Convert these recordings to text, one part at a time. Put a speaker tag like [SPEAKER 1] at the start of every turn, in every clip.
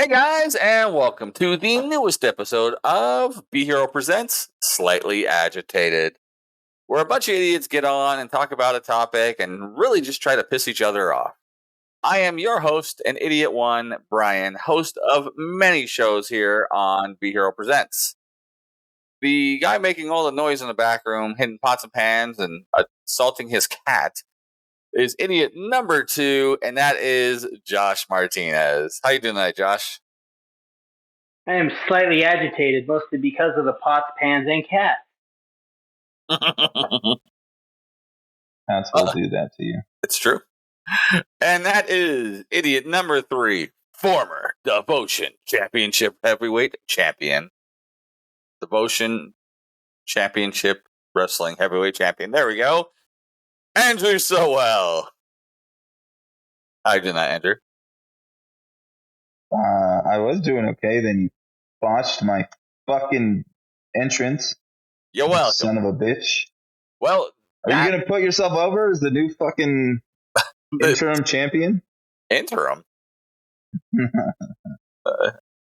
[SPEAKER 1] Hey guys, and welcome to the newest episode of Be Hero Presents Slightly Agitated, where a bunch of idiots get on and talk about a topic and really just try to piss each other off. I am your host and Idiot One, Brian, host of many shows here on Be Hero Presents. The guy making all the noise in the back room, hitting pots and pans and assaulting his cat, is idiot number 2, and that is Josh Martinez. How you doing tonight, Josh?
[SPEAKER 2] I am slightly agitated, mostly because of the pots, pans, and cat.
[SPEAKER 3] Cats will do that to you.
[SPEAKER 1] It's true. And that is idiot number 3, former Devotion Championship Heavyweight Champion. Devotion Championship Wrestling Heavyweight Champion. There we go. Andrew Sowell. How did that, Andrew?
[SPEAKER 3] I was doing okay, then you botched my fucking entrance.
[SPEAKER 1] You're welcome.
[SPEAKER 3] Son of a bitch.
[SPEAKER 1] Well,
[SPEAKER 3] are you going to put yourself over as the new fucking interim champion?
[SPEAKER 1] Interim? I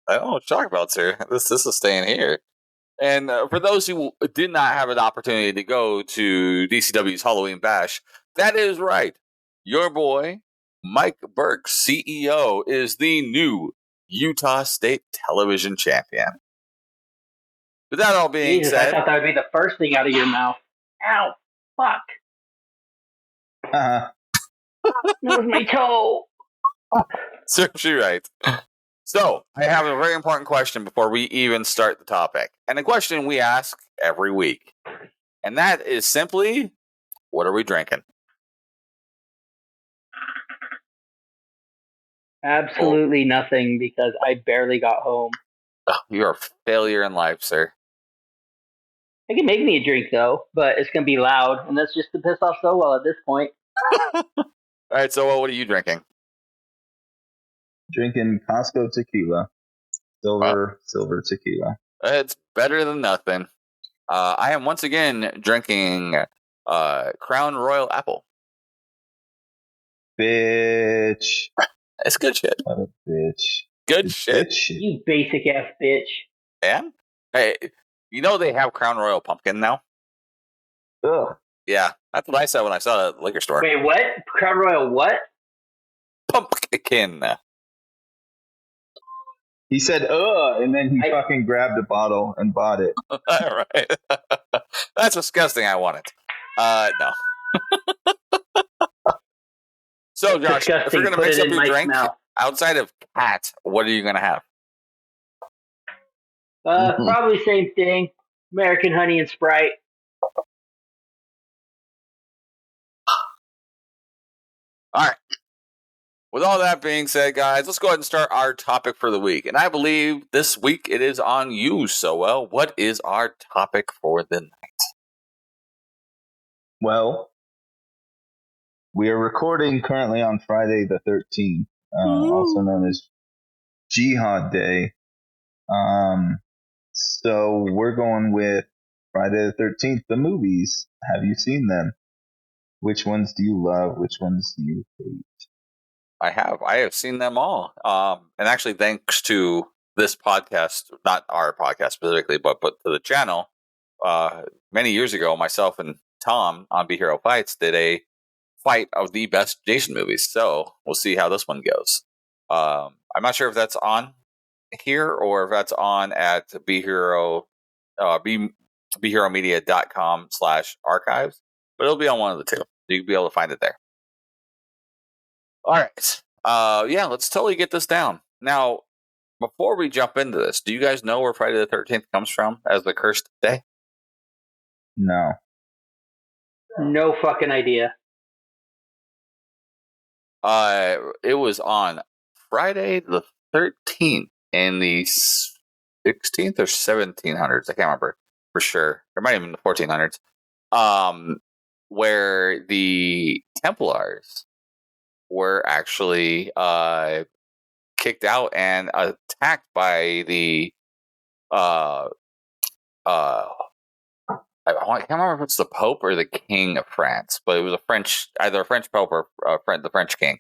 [SPEAKER 1] don't know what to talk about, sir. This is staying here. And for those who did not have an opportunity to go to DCW's Halloween Bash, that is right. Your boy, Mike Burke, CEO, is the new Utah State Television Champion. With that all being said...
[SPEAKER 2] I thought that would be the first thing out of your mouth. Ow, fuck. That was my toe.
[SPEAKER 1] Serves you right. So, I have a very important question before we even start the topic. And a question we ask every week. And that is simply, what are we drinking?
[SPEAKER 2] Absolutely nothing, because I barely got home.
[SPEAKER 1] Oh, you're a failure in life, sir.
[SPEAKER 2] They can make me a drink, though, but it's going to be loud, and that's just to piss off Sowell at this point.
[SPEAKER 1] All right, so what are you drinking?
[SPEAKER 3] Drinking Costco tequila. Silver tequila.
[SPEAKER 1] It's better than nothing. I am once again drinking Crown Royal Apple.
[SPEAKER 3] Bitch.
[SPEAKER 1] It's good shit.
[SPEAKER 3] What a bitch.
[SPEAKER 1] Good shit.
[SPEAKER 2] You basic ass bitch.
[SPEAKER 1] And? Hey, you know they have Crown Royal Pumpkin now?
[SPEAKER 3] Ugh.
[SPEAKER 1] Yeah, that's what I said when I saw it at the liquor store.
[SPEAKER 2] Wait, what? Crown Royal what?
[SPEAKER 1] Pumpkin.
[SPEAKER 3] He said, and then he fucking grabbed a bottle and bought it.
[SPEAKER 1] All right. That's disgusting. I want it. No. So, Josh,
[SPEAKER 2] disgusting.
[SPEAKER 1] If you're going to mix up your drink,
[SPEAKER 2] mouth.
[SPEAKER 1] Outside of cat, what are you going to have?
[SPEAKER 2] Probably same thing. American honey and Sprite.
[SPEAKER 1] All right. With all that being said, guys, let's go ahead and start our topic for the week. And I believe this week it is on you, Sowell. What is our topic for the night?
[SPEAKER 3] Well, we are recording currently on Friday the 13th, also known as Jihad Day. So we're going with Friday the 13th, the movies. Have you seen them? Which ones do you love? Which ones do you hate?
[SPEAKER 1] I have seen them all. And actually, thanks to this podcast, not our podcast specifically, but to the channel, many years ago, myself and Tom on Be Hero Fights did a fight of the best Jason movies. So we'll see how this one goes. I'm not sure if that's on here or if that's on at BeHeroMedia.com/archives, but it'll be on one of the two. You'll be able to find it there. All right. Let's totally get this down. Now, before we jump into this, do you guys know where Friday the 13th comes from as the cursed day?
[SPEAKER 3] No.
[SPEAKER 2] No fucking idea.
[SPEAKER 1] It was on Friday the 13th in the 16th or 1700s. I can't remember for sure. Or might even the 1400s. Where the Templars were actually kicked out and attacked by the I can't remember if it's the Pope or the King of France, but it was either a French Pope or the French King.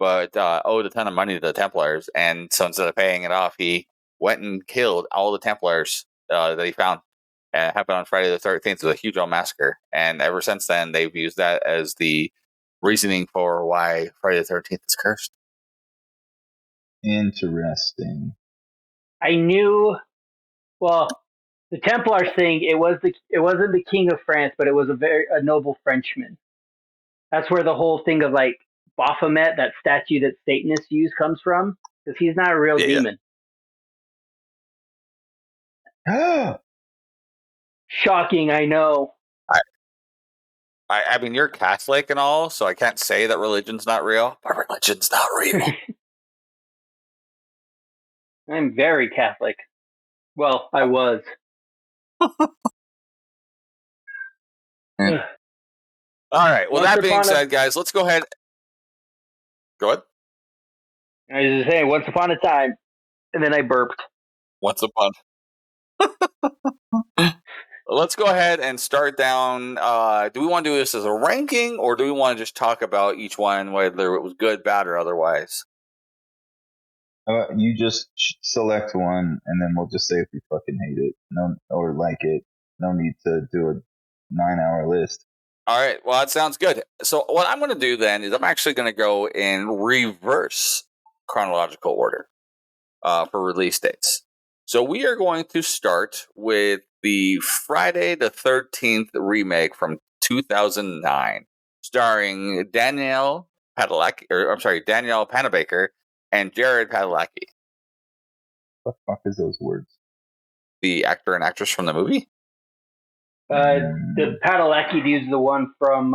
[SPEAKER 1] but owed a ton of money to the Templars, and so instead of paying it off, he went and killed all the Templars that he found. And it happened on Friday the 13th. It was a huge old massacre, and ever since then, they've used that as the reasoning for why Friday the 13th is cursed.
[SPEAKER 3] Interesting.
[SPEAKER 2] I knew. Well, the Templars thing. It wasn't the King of France, but it was a noble Frenchman. That's where the whole thing of like Baphomet, that statue that Satanists use, comes from, because he's not a real demon. Shocking, I know.
[SPEAKER 1] I mean, you're Catholic and all, so I can't say that religion's not real, but religion's not real.
[SPEAKER 2] I'm very Catholic. Well, I was.
[SPEAKER 1] Yeah. All right. Well, that being said, guys, let's go ahead. Go ahead.
[SPEAKER 2] I was just saying, once upon a time, and then I burped.
[SPEAKER 1] Once upon. Let's go ahead and start down. Do we want to do this as a ranking, or do we want to just talk about each one, whether it was good, bad, or otherwise?
[SPEAKER 3] You just select one, and then we'll just say if we fucking hate it, or like it. No need to do a 9-hour list.
[SPEAKER 1] All right. Well, that sounds good. So what I'm going to do then is I'm actually going to go in reverse chronological order for release dates. So we are going to start with the Friday the 13th remake from 2009, starring Danielle Panabaker and Jared Padalecki.
[SPEAKER 3] What the fuck is those words?
[SPEAKER 1] The actor and actress from the movie?
[SPEAKER 2] The Padalecki dude's the one from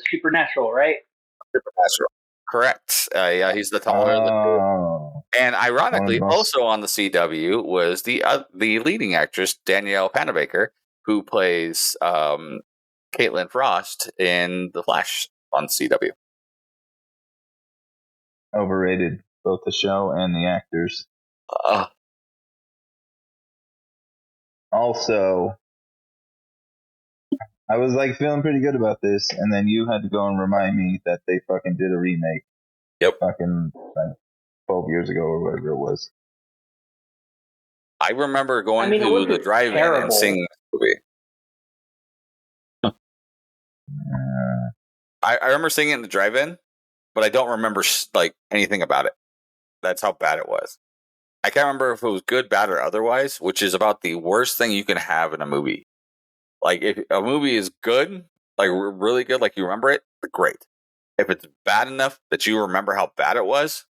[SPEAKER 2] Supernatural, right?
[SPEAKER 1] Supernatural. Correct. Yeah, he's the taller. And ironically, also on the CW was the leading actress, Danielle Panabaker, who plays Caitlin Frost in The Flash on CW.
[SPEAKER 3] Overrated, both the show and the actors. Also, I was like feeling pretty good about this, and then you had to go and remind me that they fucking did a remake.
[SPEAKER 1] Yep.
[SPEAKER 3] Fucking like 12 years ago or whatever it was.
[SPEAKER 1] I remember going to the drive-in and seeing the movie. I remember seeing it in the drive-in, but I don't remember like anything about it. That's how bad it was. I can't remember if it was good, bad, or otherwise, which is about the worst thing you can have in a movie. Like, if a movie is good, like really good, like you remember it, great. If it's bad enough that you remember how bad it was,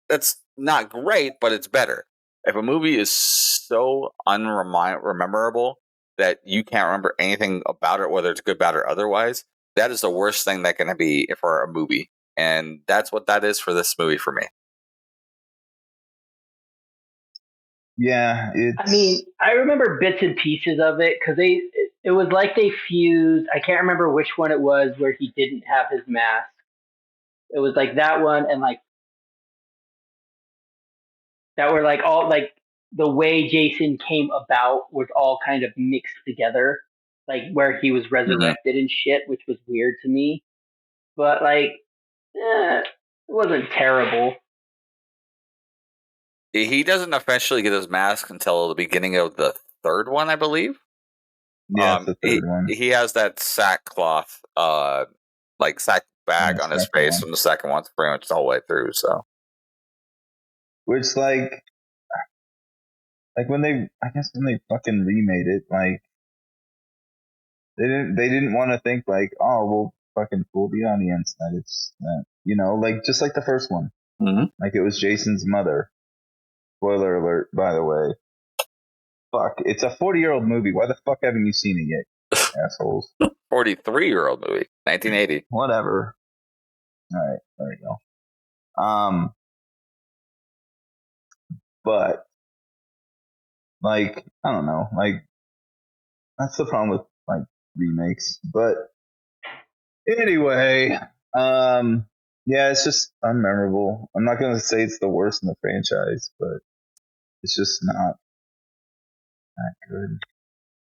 [SPEAKER 1] that's not great, but it's better. If a movie is so unrememberable that you can't remember anything about it, whether it's good, bad, or otherwise, that is the worst thing that can be for a movie. And that's what that is for this movie for me.
[SPEAKER 3] Yeah,
[SPEAKER 2] I mean, I remember bits and pieces of it because it was like they fused. I can't remember which one it was where he didn't have his mask. It was like that one and like that were like all like the way Jason came about was all kind of mixed together, like where he was resurrected and shit, which was weird to me. But like, it wasn't terrible.
[SPEAKER 1] He doesn't officially get his mask until the beginning of the third one, I believe.
[SPEAKER 3] Yeah, it's the third one.
[SPEAKER 1] He has that sackcloth, like sack bag on his face from the second one, pretty much the whole way through. So,
[SPEAKER 3] which like when they fucking remade it, like they didn't want to think like, oh, we'll fucking fool the audience that it's like just like the first one, like it was Jason's mother. Spoiler alert, by the way. Fuck, it's a 40-year-old movie. Why the fuck haven't you seen it yet, assholes?
[SPEAKER 1] 43-year-old movie, 1980.
[SPEAKER 3] Whatever. All right, there we go. But like, I don't know, like that's the problem with like remakes. But anyway, yeah, it's just unmemorable. I'm not gonna say it's the worst in the franchise, but it's just not that good.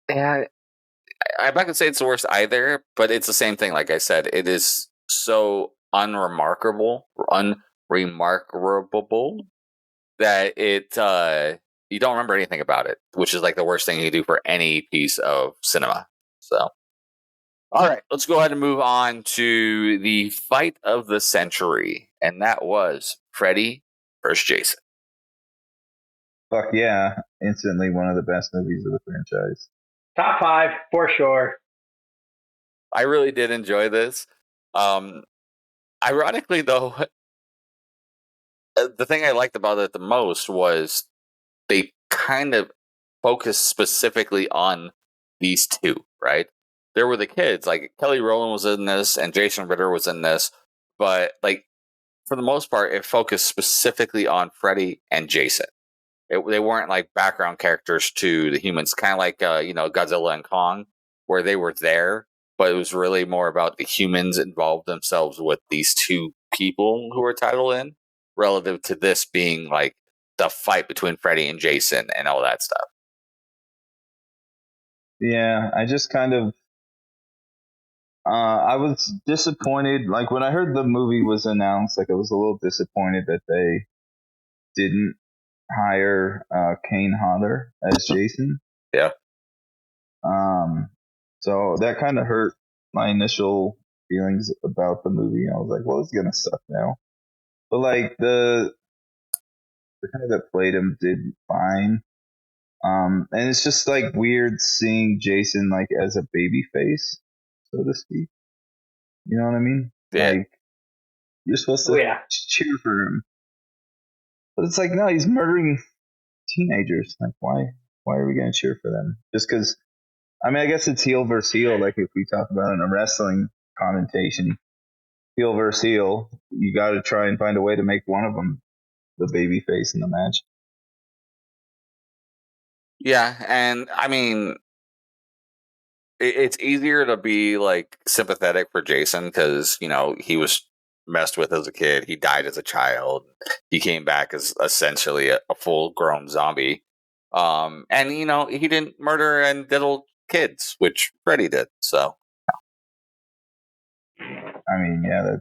[SPEAKER 1] Yeah, I'm not gonna say it's the worst either, but it's the same thing. Like I said, it is so unremarkable that it you don't remember anything about it, which is like the worst thing you can do for any piece of cinema. So, all right, let's go ahead and move on to the fight of the century, and that was Freddy versus Jason.
[SPEAKER 3] Fuck yeah. Instantly one of the best movies of the franchise.
[SPEAKER 2] Top 5 for sure.
[SPEAKER 1] I really did enjoy this. Ironically, though, the thing I liked about it the most was they kind of focused specifically on these two, right? There were the kids, like Kelly Rowland was in this and Jason Ritter was in this, but like for the most part, it focused specifically on Freddy and Jason. They weren't like background characters to the humans, kind of like Godzilla and Kong, where they were there, but it was really more about the humans involved themselves with these two people who were titled in, relative to this being like the fight between Freddy and Jason and all that stuff.
[SPEAKER 3] Yeah, I just kind of I was disappointed. Like when I heard the movie was announced, like I was a little disappointed that they didn't hire Kane Hodder as Jason.
[SPEAKER 1] Yeah.
[SPEAKER 3] So that kind of hurt my initial feelings about the movie. I was like, well, it's gonna suck now. But like the guy that played him did fine. And it's just like weird seeing Jason like as a baby face, so to speak. You know what I mean?
[SPEAKER 1] Yeah.
[SPEAKER 3] Like you're supposed to cheer for him. But it's like, no, he's murdering teenagers. Like, why are we going to cheer for them? Just because, I mean, I guess it's heel versus heel. Like, if we talk about it in a wrestling connotation, heel versus heel, you got to try and find a way to make one of them the baby face in the match.
[SPEAKER 1] Yeah, and I mean, it's easier to be like sympathetic for Jason because, he was messed with as a kid. He died as a child. He came back as essentially a full-grown zombie. And he didn't murder and diddle kids, which Freddy did. So,
[SPEAKER 3] I mean, yeah,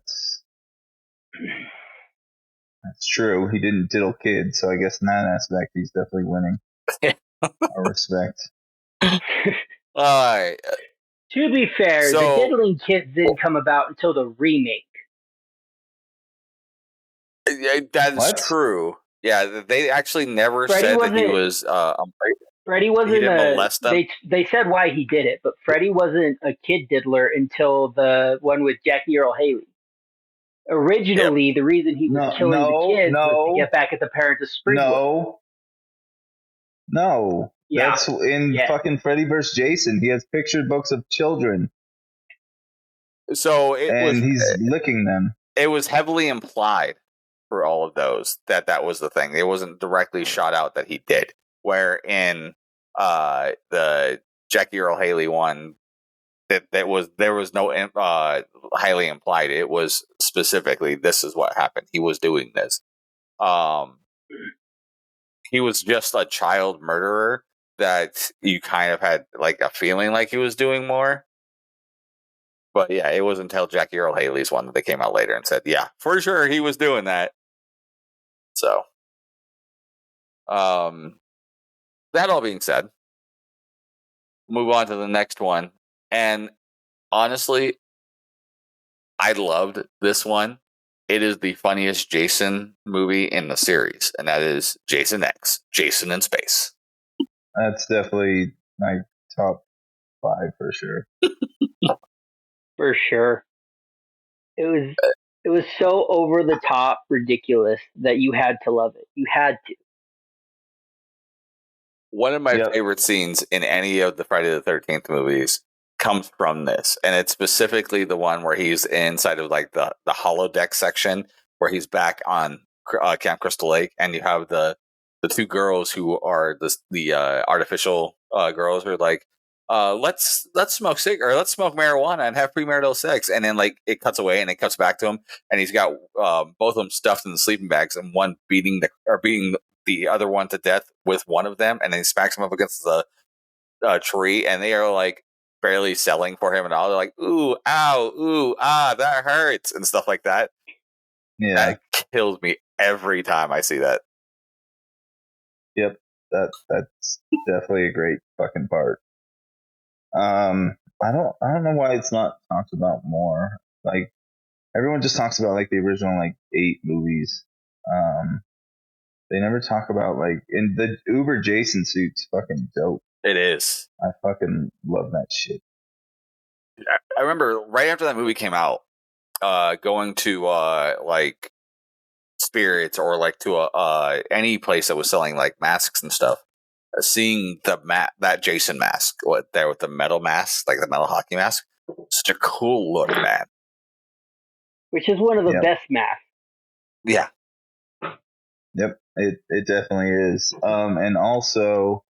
[SPEAKER 3] that's true. He didn't diddle kids, so I guess in that aspect, he's definitely winning. Our respect.
[SPEAKER 1] All right.
[SPEAKER 2] To be fair, the diddling kids didn't come about until the remake.
[SPEAKER 1] That is true. Yeah, they actually never said that he was.
[SPEAKER 2] Freddy wasn't.
[SPEAKER 1] He didn't molest them.
[SPEAKER 2] They said why he did it, but Freddy wasn't a kid diddler until the one with Jackie Earle Haley. Originally, the reason he was killing the kids was to get back at the parents of Springwood.
[SPEAKER 3] No. Yeah. That's in fucking Freddy vs. Jason. He has picture books of children.
[SPEAKER 1] So
[SPEAKER 3] he's licking them.
[SPEAKER 1] It was heavily implied for all of those that was the thing. It wasn't directly shot out that he did. Where in the Jackie Earle Haley one, there was no highly implied. It was specifically this is what happened. He was doing this. He was just a child murderer that you kind of had like a feeling like he was doing more. But yeah, it wasn't until Jackie Earle Haley's one that they came out later and said, yeah, for sure he was doing that. So, that all being said, move on to the next one. And honestly, I loved this one. It is the funniest Jason movie in the series, and that is Jason X, Jason in Space.
[SPEAKER 3] That's definitely my top 5 for sure.
[SPEAKER 2] For sure. It was so over the top ridiculous that you had to love it. You had to.
[SPEAKER 1] One of my favorite scenes in any of the Friday the 13th movies comes from this, and it's specifically the one where he's inside of like the holodeck section where he's back on Camp Crystal Lake, and you have the two girls who are the artificial girls who are like, let's smoke let's smoke marijuana and have premarital sex, and then like it cuts away and it cuts back to him, and he's got both of them stuffed in the sleeping bags, and one beating the other one to death with one of them, and then he smacks him up against the tree, and they are like barely selling for him and all. They're like, ooh, ow, ooh, that hurts and stuff like that.
[SPEAKER 3] Yeah,
[SPEAKER 1] that kills me every time I see that.
[SPEAKER 3] Yep, that's definitely a great fucking part. I don't know why it's not talked about more. Like everyone just talks about like the original like 8 movies. They never talk about like in the Uber Jason suit's fucking dope.
[SPEAKER 1] It is.
[SPEAKER 3] I fucking love that shit.
[SPEAKER 1] I remember right after that movie came out, going to like Spirits or like to any place that was selling like masks and stuff. Seeing that Jason mask, there with the metal mask, like the metal hockey mask, such a cool look, man.
[SPEAKER 2] Which is one of the best masks.
[SPEAKER 1] Yeah.
[SPEAKER 3] Yep, it definitely is. And also,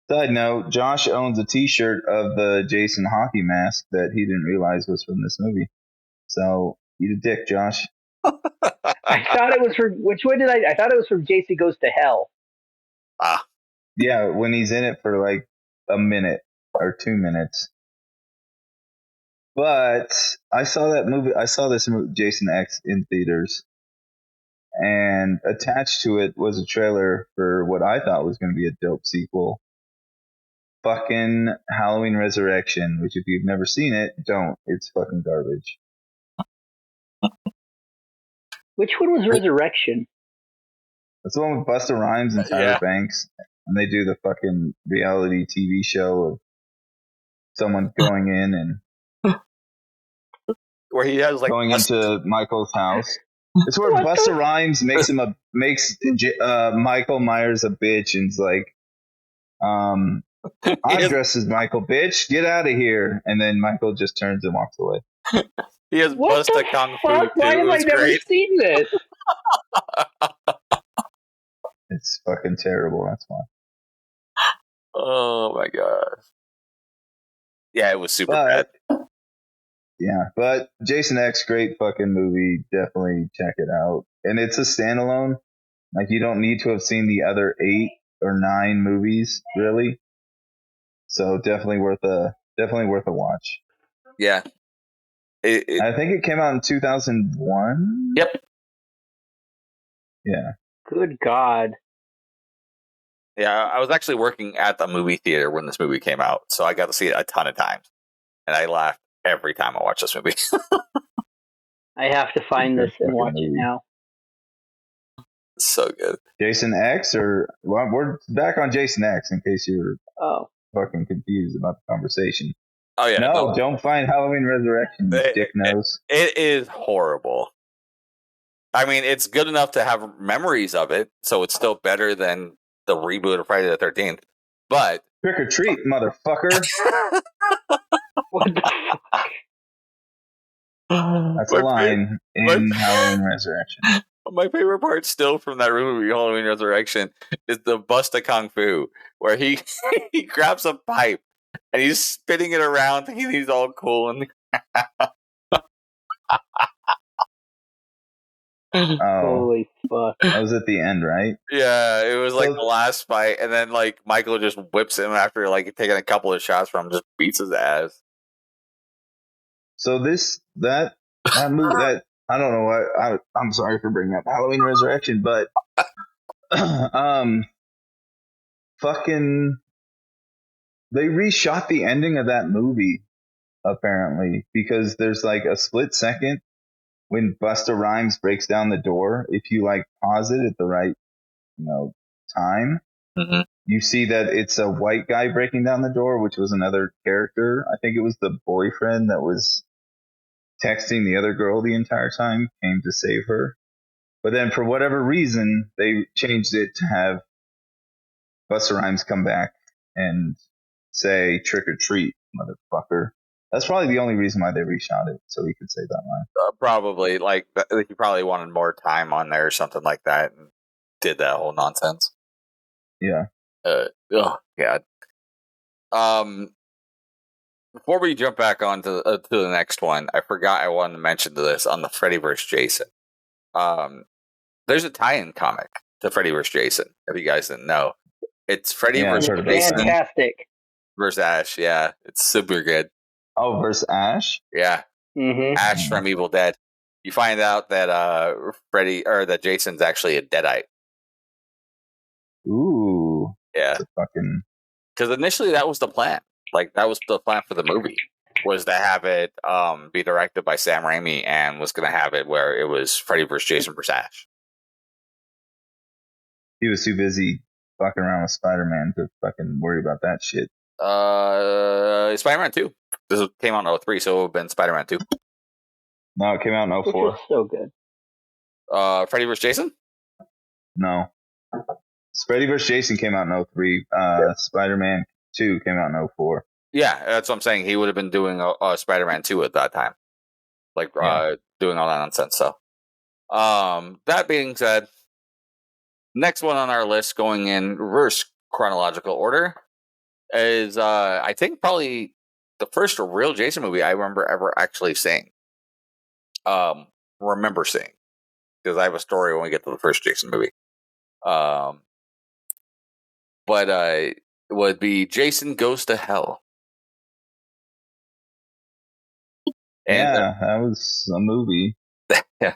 [SPEAKER 3] side note, Josh owns a T-shirt of the Jason hockey mask that he didn't realize was from this movie. So eat a dick, Josh.
[SPEAKER 2] I thought it was from which one did I thought it was from Jason Goes to Hell.
[SPEAKER 3] Yeah, when he's in it for like a minute or 2 minutes. But I saw that movie. I saw this movie, Jason X, in theaters, and attached to it was a trailer for what I thought was going to be a dope sequel. Fucking Halloween Resurrection, which if you've never seen it, don't. It's fucking garbage.
[SPEAKER 2] Which one was Resurrection?
[SPEAKER 3] That's the one with Busta Rhymes and Tyra Banks, and they do the fucking reality TV show of someone going in and
[SPEAKER 1] where he has like
[SPEAKER 3] going into Michael's house. It's where Busta Rhymes makes Michael Myers a bitch and's like, I'm dressed as Michael, bitch. Get out of here. And then Michael just turns and walks away.
[SPEAKER 1] He has Busta Kung Fu too.
[SPEAKER 2] Why have I never seen this?
[SPEAKER 3] It's fucking terrible. That's why.
[SPEAKER 1] Oh my god. Yeah, it was super bad.
[SPEAKER 3] Yeah, but Jason X, great fucking movie. Definitely check it out. And it's a standalone. Like you don't need to have seen the other 8 or 9 movies, really. So definitely worth a watch.
[SPEAKER 1] Yeah.
[SPEAKER 3] I think it came out in 2001.
[SPEAKER 1] Yep.
[SPEAKER 3] Yeah.
[SPEAKER 2] Good God.
[SPEAKER 1] Yeah, I was actually working at the movie theater when this movie came out, so I got to see it a ton of times, and I laughed every time I watched this movie.
[SPEAKER 2] I have to find this and watch it now.
[SPEAKER 1] So good.
[SPEAKER 3] Jason X, or well, we're back on Jason X in case you're fucking confused about the conversation.
[SPEAKER 1] Oh yeah,
[SPEAKER 3] no, don't find Halloween Resurrection, dick nose.
[SPEAKER 1] It is horrible. I mean, it's good enough to have memories of it, so it's still better than the reboot of Friday the 13th. But
[SPEAKER 3] trick or treat, motherfucker.
[SPEAKER 2] What the fuck?
[SPEAKER 3] That's a line in Halloween Resurrection.
[SPEAKER 1] My favorite part still from that movie, Halloween Resurrection, is the Busta Kung Fu, where he grabs a pipe and he's spinning it around thinking he's all cool. And
[SPEAKER 2] Holy fuck.
[SPEAKER 3] That was at the end, right?
[SPEAKER 1] Yeah, it was like the last fight, and then like Michael just whips him after like taking a couple of shots from him, just beats his ass.
[SPEAKER 3] So that movie, that I don't know why I'm sorry for bringing up Halloween Resurrection, but fucking they reshot the ending of that movie apparently because there's like a split second when Busta Rhymes breaks down the door. If you like pause it at the right time, you see that it's a white guy breaking down the door, which was another character. I think it was the boyfriend that was texting the other girl the entire time, came to save her. But then for whatever reason, they changed it to have Busta Rhymes come back and say trick or treat, motherfucker. That's probably the only reason why they reshot it, so he could say that line.
[SPEAKER 1] Probably, like he probably wanted more time on there or something like that, and did that whole nonsense.
[SPEAKER 3] Yeah.
[SPEAKER 1] Oh god. Before we jump back on to the next one, I forgot I wanted to mention this on the Freddy vs. Jason. There's a tie-in comic to Freddy vs. Jason. If you guys didn't know, it's Freddy vs. Jason.
[SPEAKER 2] Fantastic.
[SPEAKER 1] versus Ash. Yeah, it's super good.
[SPEAKER 3] Oh, versus Ash.
[SPEAKER 1] Yeah, Ash from Evil Dead. You find out that Freddy or that Jason's actually a Deadite.
[SPEAKER 3] Ooh.
[SPEAKER 1] Yeah. Because initially that was the plan. Like that was the plan for the movie, was to have it be directed by Sam Raimi, and was going to have it where it was Freddy versus Jason versus Ash.
[SPEAKER 3] He was too busy fucking around with Spider-Man to fucking worry about that shit.
[SPEAKER 1] Spider-Man 2. This came out in 2003, so it would have been Spider-Man 2.
[SPEAKER 3] No, it came out in 2004.
[SPEAKER 2] Which was so good.
[SPEAKER 1] Freddy vs. Jason?
[SPEAKER 3] No. Freddy vs. Jason came out in 2003. Spider-Man 2 came out in 2004.
[SPEAKER 1] Yeah, that's what I'm saying. He would have been doing Spider-Man 2 at that time. Like, doing all that nonsense. So, that being said, next one on our list, going in reverse chronological order, is, I think, probably the first real Jason movie I remember ever actually seeing. Remember seeing. Because I have a story when we get to the first Jason movie. But it would be Jason Goes to Hell. And,
[SPEAKER 3] that was a movie.
[SPEAKER 1] Yeah.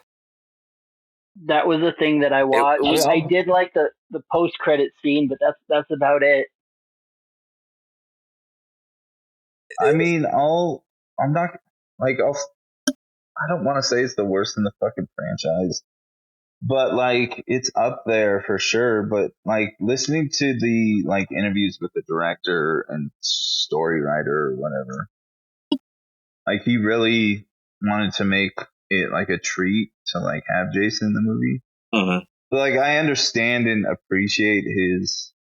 [SPEAKER 2] That was the thing that I watched. I did like the post-credit scene, but that's about it.
[SPEAKER 3] I mean, I'm not like I don't want to say it's the worst in the fucking franchise, but like it's up there for sure. But like listening to the like interviews with the director and story writer or whatever, like he really wanted to make it like a treat to like have Jason in the movie.
[SPEAKER 1] Mm-hmm.
[SPEAKER 3] But like I understand and appreciate his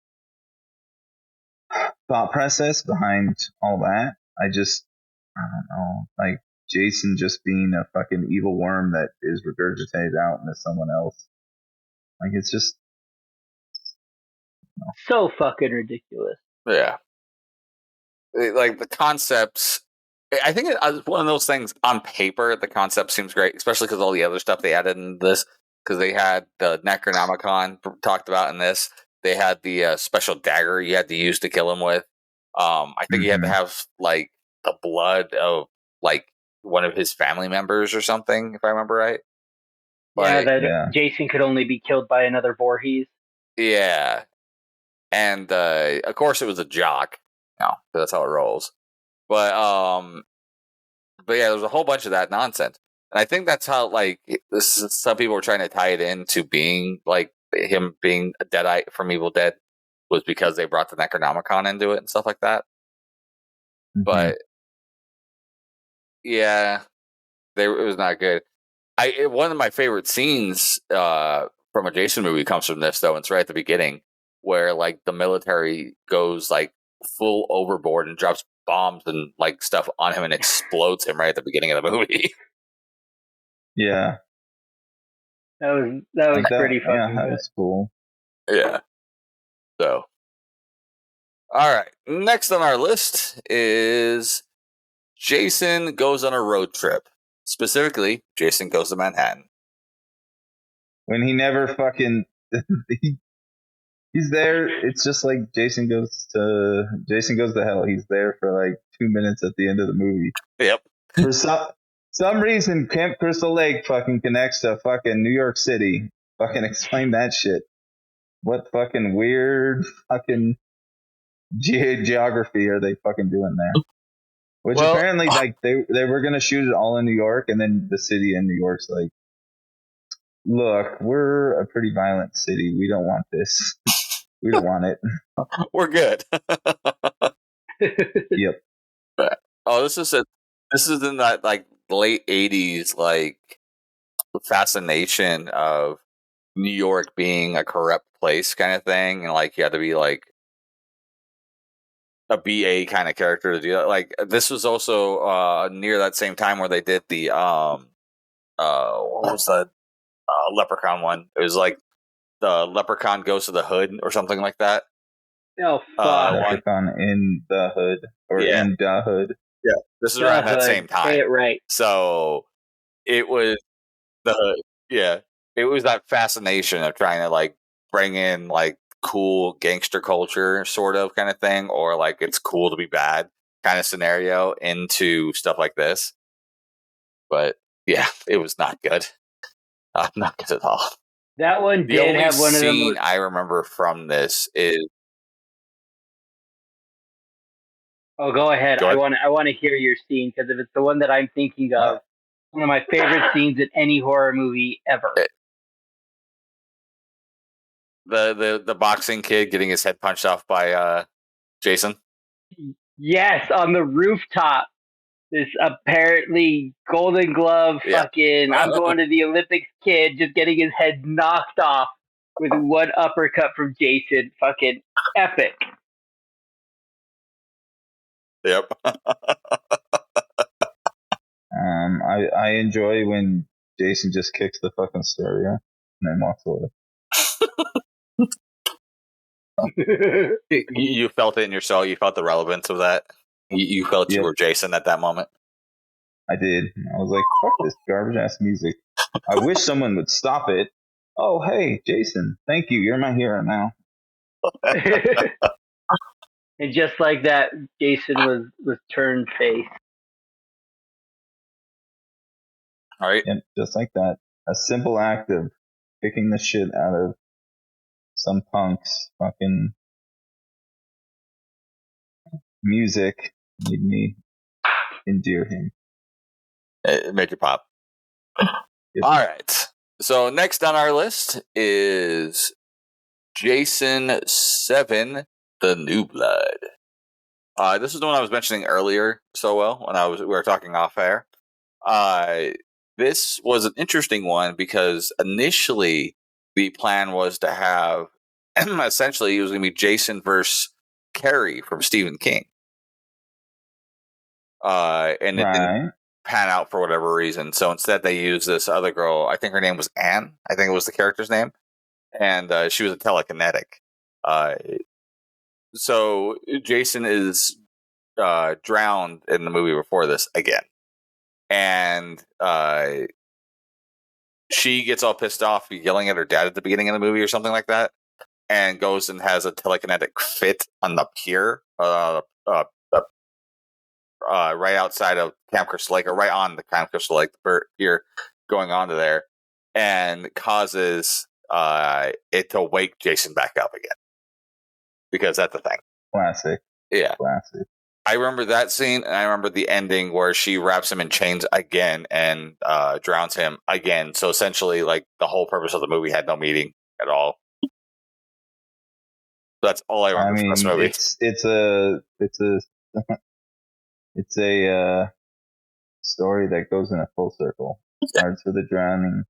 [SPEAKER 3] thought process behind all that. I don't know, like Jason just being a fucking evil worm that is regurgitated out into someone else. Like it's just
[SPEAKER 2] so fucking ridiculous.
[SPEAKER 1] Yeah. Like the concepts, I think it's one of those things on paper, the concept seems great, especially because all the other stuff they added in this, because they had the Necronomicon talked about in this. They had the special dagger you had to use to kill him with. I think you had to have like the blood of like one of his family members or something, if I remember right.
[SPEAKER 2] Jason could only be killed by another Voorhees.
[SPEAKER 1] Yeah. And of course it was a jock. No, that's how it rolls. But yeah, there's a whole bunch of that nonsense. And I think that's how like some people were trying to tie it into being like him being a Deadite from Evil Dead was because they brought the Necronomicon into it and stuff like that. Mm-hmm. But yeah, it was not good. One of my favorite scenes from a Jason movie comes from this though, and it's right at the beginning where like the military goes like full overboard and drops bombs and like stuff on him and explodes him right at the beginning of the movie.
[SPEAKER 3] Yeah.
[SPEAKER 2] That was pretty fucking good.
[SPEAKER 3] That was cool.
[SPEAKER 1] Yeah. So, all right. Next on our list is Jason Goes on a Road Trip. Specifically, Jason Goes to Manhattan.
[SPEAKER 3] When he never fucking he's there. It's just like Jason goes to hell. He's there for like 2 minutes at the end of the movie.
[SPEAKER 1] Yep.
[SPEAKER 3] For some reason, Camp Crystal Lake fucking connects to fucking New York City. Fucking explain that shit. What fucking weird fucking geography are they fucking doing there? Which apparently, like they were gonna shoot it all in New York, and then the city in New York's like, look, we're a pretty violent city. We don't want this. We don't want it.
[SPEAKER 1] We're good.
[SPEAKER 3] Yep.
[SPEAKER 1] This is in that like late 80s, like fascination of New York being a corrupt place kind of thing, and like you had to be like a BA kind of character to do that. Like this was also near that same time where they did the what was that Leprechaun one? It was like the Leprechaun Goes to the Hood or something like that.
[SPEAKER 2] Oh fuck!
[SPEAKER 3] Leprechaun in the Hood in the Hood.
[SPEAKER 1] Yeah, this is around that same time.
[SPEAKER 2] Say it right.
[SPEAKER 1] So it was the Hood. Yeah, it was that fascination of trying to like bring in like cool gangster culture sort of kind of thing, or like it's cool to be bad kind of scenario into stuff like this. But yeah, it was not good. Not good at all.
[SPEAKER 2] That one
[SPEAKER 1] The
[SPEAKER 2] did
[SPEAKER 1] only
[SPEAKER 2] have one of the
[SPEAKER 1] scene
[SPEAKER 2] most.
[SPEAKER 1] I remember from this is.
[SPEAKER 2] Oh, go ahead.
[SPEAKER 1] Go ahead.
[SPEAKER 2] I want to hear your scene because if it's the one that I'm thinking of, one of my favorite scenes in any horror movie ever.
[SPEAKER 1] The boxing kid getting his head punched off by Jason.
[SPEAKER 2] Yes, on the rooftop. This apparently Golden Glove fucking I'm going to the Olympics kid just getting his head knocked off with one uppercut from Jason. Fucking epic.
[SPEAKER 1] Yep.
[SPEAKER 3] I enjoy when Jason just kicks the fucking stereo and then walks away.
[SPEAKER 1] You felt it in your soul. You felt the relevance of that. You felt you were Jason at that moment.
[SPEAKER 3] I did. I was like, fuck this garbage ass music. I wish someone would stop it. Oh, hey, Jason. Thank you. You're my hero now.
[SPEAKER 2] And just like that, Jason was turned face.
[SPEAKER 1] All right.
[SPEAKER 3] And just like that. A simple act of kicking the shit out of some punk's fucking music made me endear him.
[SPEAKER 1] It made you pop. All right. So next on our list is Jason 7, The New Blood. This is the one I was mentioning earlier when we were talking off air. This was an interesting one because initially the plan was to have essentially it was going to be Jason versus Carrie from Stephen King. And it didn't pan out for whatever reason. So instead they used this other girl. I think her name was Anne. I think it was the character's name. And she was a telekinetic. So Jason is drowned in the movie before this again. And she gets all pissed off yelling at her dad at the beginning of the movie or something like that. And goes and has a telekinetic fit on the pier right outside of Camp Crystal Lake, or right on the Camp Crystal Lake pier, going onto there, and causes it to wake Jason back up again. Because that's the thing.
[SPEAKER 3] Classic.
[SPEAKER 1] Yeah.
[SPEAKER 3] Classic.
[SPEAKER 1] I remember that scene, and I remember the ending where she wraps him in chains again and drowns him again. So essentially, like, the whole purpose of the movie had no meaning at all. That's all I remember from this movie.
[SPEAKER 3] It's a story that goes in a full circle. Starts with a drowning,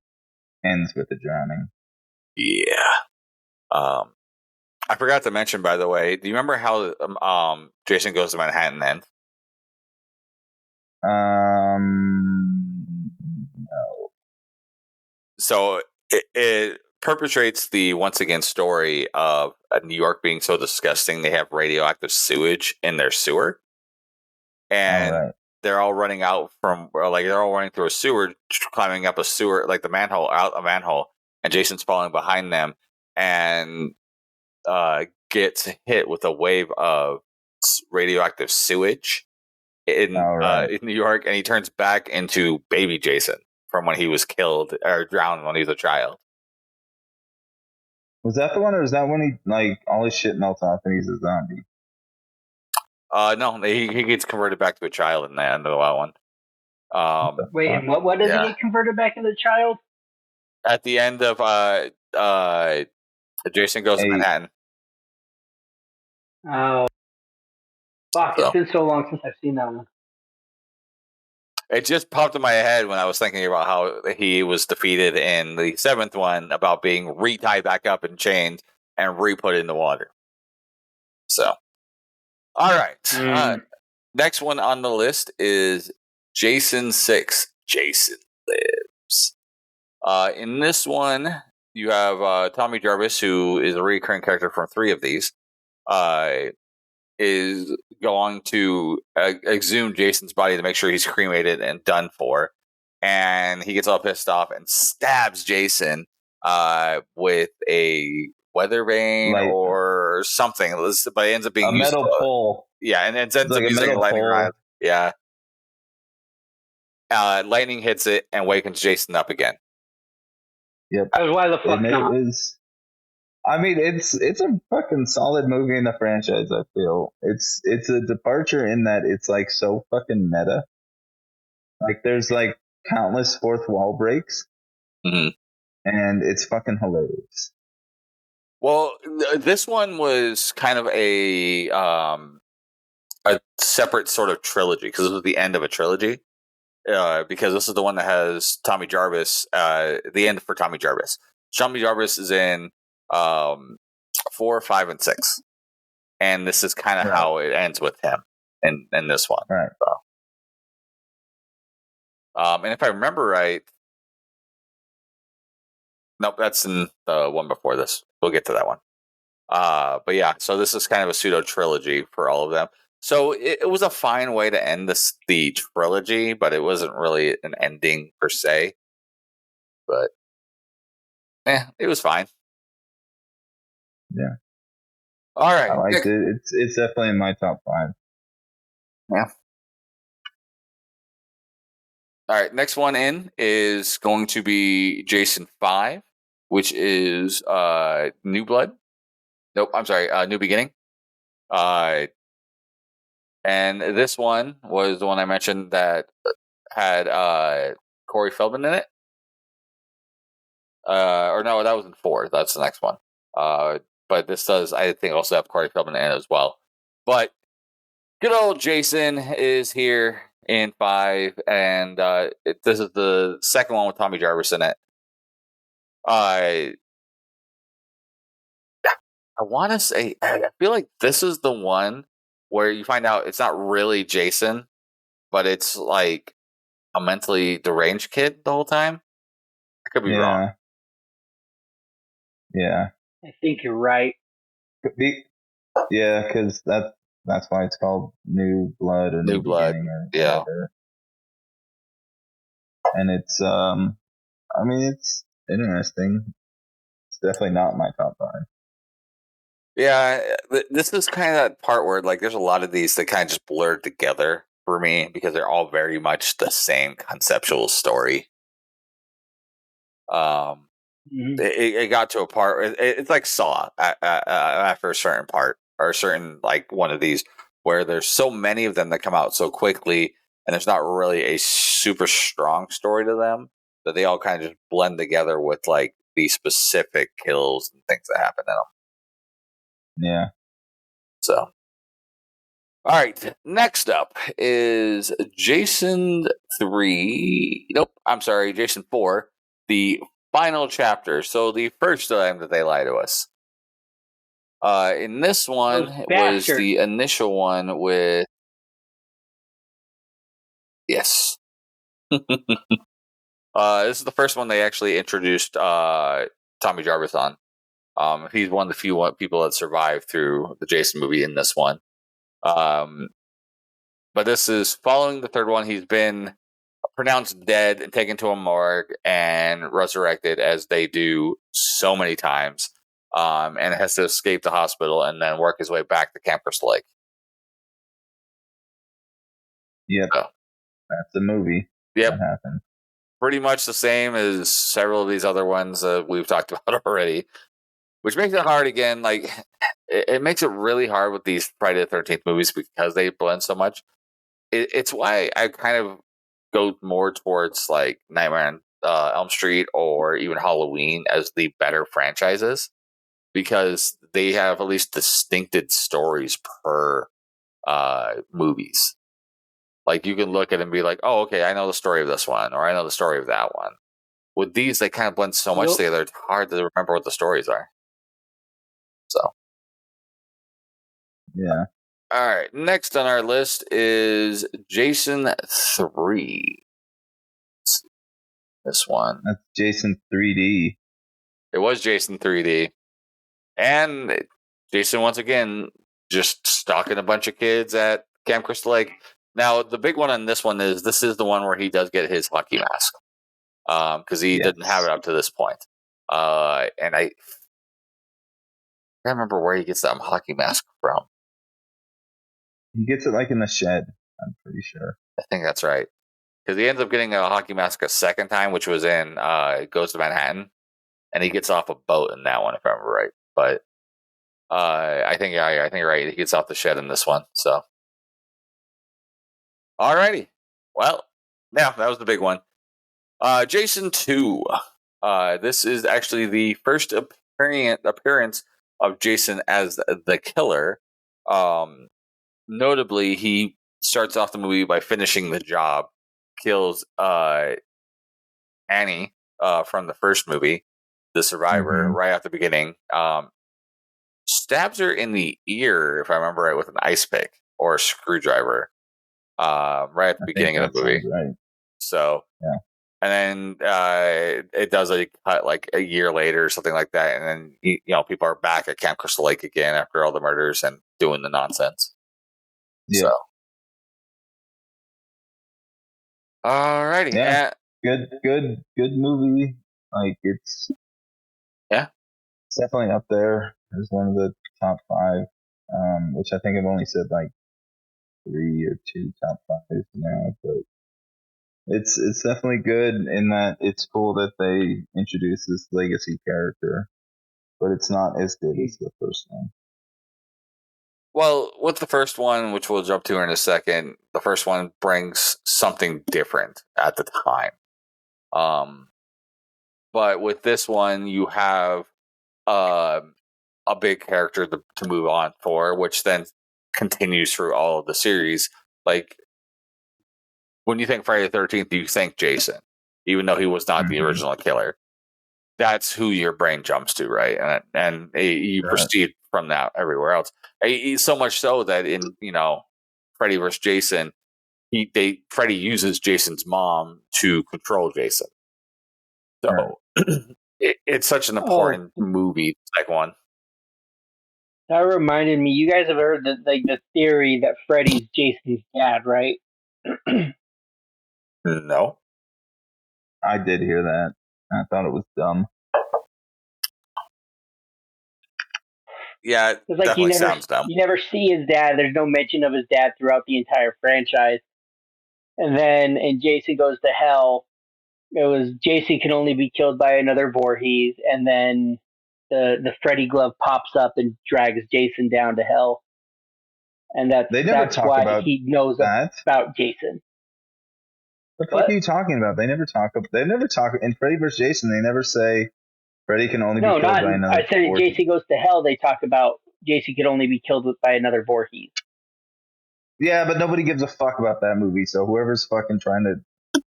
[SPEAKER 3] ends with a drowning.
[SPEAKER 1] Yeah. I forgot to mention, by the way, do you remember how Jason Goes to Manhattan then?
[SPEAKER 3] No.
[SPEAKER 1] So it perpetrates the once again story of New York being so disgusting they have radioactive sewage in their sewer, and they're all running out they're all running through a sewer, climbing up a sewer, like out a manhole, and Jason's falling behind them and gets hit with a wave of radioactive sewage in New York, and he turns back into baby Jason from when he was killed or drowned when he was a child.
[SPEAKER 3] Was that the one, or is that when he all his shit melts off and he's a zombie?
[SPEAKER 1] No, he gets converted back to a child in the end of that one.
[SPEAKER 2] Wait, and what does he get converted back into a child?
[SPEAKER 1] At the end of Jason Goes to Manhattan.
[SPEAKER 2] Oh, fuck! It's been so long since I've seen that one.
[SPEAKER 1] It just popped in my head when I was thinking about how he was defeated in the 7th one, about being re-tied back up in chains and re-put in the water. So, all right. Next one on the list is Jason 6, Jason Lives. In this one, you have Tommy Jarvis, who is a recurring character from 3 of these, is going to exhume Jason's body to make sure he's cremated and done for. And he gets all pissed off and stabs Jason with a weather vane or something, but it ends up being
[SPEAKER 3] a metal pole.
[SPEAKER 1] Yeah, and it ends up using a lightning rod. Yeah. Lightning hits it and wakens Jason up again.
[SPEAKER 3] Yep.
[SPEAKER 2] Why the fuck not?
[SPEAKER 3] It's a fucking solid movie in the franchise. I feel it's a departure in that it's like so fucking meta. Like there's like countless fourth wall breaks, and it's fucking hilarious.
[SPEAKER 1] Well, this one was kind of a separate sort of trilogy because this was the end of a trilogy. Because this is the one that has Tommy Jarvis. The end for Tommy Jarvis. Tommy Jarvis is in 4, 5, and 6, and this is kind of how it ends with him in this one.
[SPEAKER 3] Right.
[SPEAKER 1] So. And if I remember right, nope, that's in the one before this. We'll get to that one. But yeah, so this is kind of a pseudo trilogy for all of them. So it was a fine way to end the trilogy, but it wasn't really an ending per se. But it was fine.
[SPEAKER 3] Yeah.
[SPEAKER 1] All right.
[SPEAKER 3] I liked it. It's definitely in my top 5.
[SPEAKER 1] Yeah. All right. Next one in is going to be Jason 5, which is New Blood. Nope. I'm sorry. New Beginning. And this one was the one I mentioned that had Corey Feldman in it. Or no, that was in 4. That's the next one. But this does, I think, also have Corey Feldman in it as well. But good old Jason is here in 5, and this is the second one with Tommy Jarvis in it. I want to say, I feel like this is the one where you find out it's not really Jason, but it's like a mentally deranged kid the whole time. I could be wrong.
[SPEAKER 3] Yeah.
[SPEAKER 2] I think you're right.
[SPEAKER 3] Yeah, because that's why it's called New Blood or New
[SPEAKER 1] Blood.
[SPEAKER 3] Beginning or
[SPEAKER 1] Yeah.
[SPEAKER 3] whatever. And it's it's interesting. It's definitely not my top 5.
[SPEAKER 1] Yeah, this is kind of that part where like there's a lot of these that kind of just blurred together for me because they're all very much the same conceptual story. It got to a part. It's like Saw after a certain part or a certain like one of these where there's so many of them that come out so quickly, and there's not really a super strong story to them that they all kind of just blend together with like these specific kills and things that happen in them.
[SPEAKER 3] Yeah.
[SPEAKER 1] So, all right. Next up is Jason 3. Nope, I'm sorry, Jason 4. The final chapter. So the first time that they lie to us. In this one was the initial one with. Yes. This is the first one they actually introduced Tommy Jarvis on. He's one of the few people that survived through the Jason movie in this one. But this is following the third one. He's been pronounced dead and taken to a morgue and resurrected, as they do so many times, and has to escape the hospital and then work his way back to Camp Crystal Lake.
[SPEAKER 3] Yep. So, that's the movie.
[SPEAKER 1] Yep.
[SPEAKER 3] That happened.
[SPEAKER 1] Pretty much the same as several of these other ones we've talked about already, which makes it hard again. Like, it makes it really hard with these Friday the 13th movies because they blend so much. It's why I kind of go more towards like Nightmare on Elm Street or even Halloween as the better franchises because they have at least distinctive stories per movies. Like you can look at it and be like, oh, okay, I know the story of this one or I know the story of that one. With these, they kind of blend so much together, it's hard to remember what the stories are. So.
[SPEAKER 3] Yeah.
[SPEAKER 1] All right, next on our list is Jason 3. This one.
[SPEAKER 3] That's Jason 3D.
[SPEAKER 1] It was Jason 3D. And Jason, once again, just stalking a bunch of kids at Camp Crystal Lake. Now, the big one on this one is the one where he does get his hockey mask. Because he didn't have it up to this point. And can't remember where he gets that hockey mask from.
[SPEAKER 3] He gets it like in the shed, I'm pretty sure.
[SPEAKER 1] I think that's right. Because he ends up getting a hockey mask a second time, which was in Goes to Manhattan. And he gets off a boat in that one, if I remember right. But I think you're right. He gets off the shed in this one. So, alrighty. Well, yeah, that was the big one. Jason 2. This is actually the first appearance of Jason as the killer. Notably, he starts off the movie by finishing the job, kills Annie from the first movie, the survivor, right at the beginning. Stabs her in the ear, if I remember right, with an ice pick or a screwdriver, right at the beginning of the movie.
[SPEAKER 3] Right.
[SPEAKER 1] So,
[SPEAKER 3] yeah.
[SPEAKER 1] And then it does a cut like a year later or something like that, and then people are back at Camp Crystal Lake again after all the murders and doing the nonsense.
[SPEAKER 3] Yeah.
[SPEAKER 1] So, alrighty,
[SPEAKER 3] yeah, good movie. Like it's definitely up there as one of the top 5. Which I think I've only said like 3 or 2 top 5s now, but it's definitely good in that it's cool that they introduce this legacy character, but it's not as good as the first one.
[SPEAKER 1] Well, with the first one, which we'll jump to in a second, the first one brings something different at the time. But with this one, you have a big character to move on for, which then continues through all of the series. Like, when you think Friday the 13th, you think Jason, even though he was not the original killer. That's who your brain jumps to, right? And you proceed from that everywhere else. So much so that in Freddy vs. Jason, Freddy uses Jason's mom to control Jason. So it's such an important movie. Second one.
[SPEAKER 2] That reminded me. You guys have heard the theory that Freddy's Jason's dad, right?
[SPEAKER 1] No,
[SPEAKER 3] I did hear that. I thought it was dumb.
[SPEAKER 1] Yeah, it definitely sounds dumb.
[SPEAKER 2] You never see his dad. There's no mention of his dad throughout the entire franchise. And then in Jason Goes to Hell, it was Jason can only be killed by another Voorhees, and then the Freddy glove pops up and drags Jason down to hell. And that's why he knows about Jason.
[SPEAKER 3] What the fuck are you talking about? They never talk in Freddy vs. Jason. They never say Freddy can only be killed by another.
[SPEAKER 2] I said in Jason Goes to Hell, they talk about Jason can only be killed by another Voorhees.
[SPEAKER 3] Yeah, but nobody gives a fuck about that movie. So whoever's fucking trying to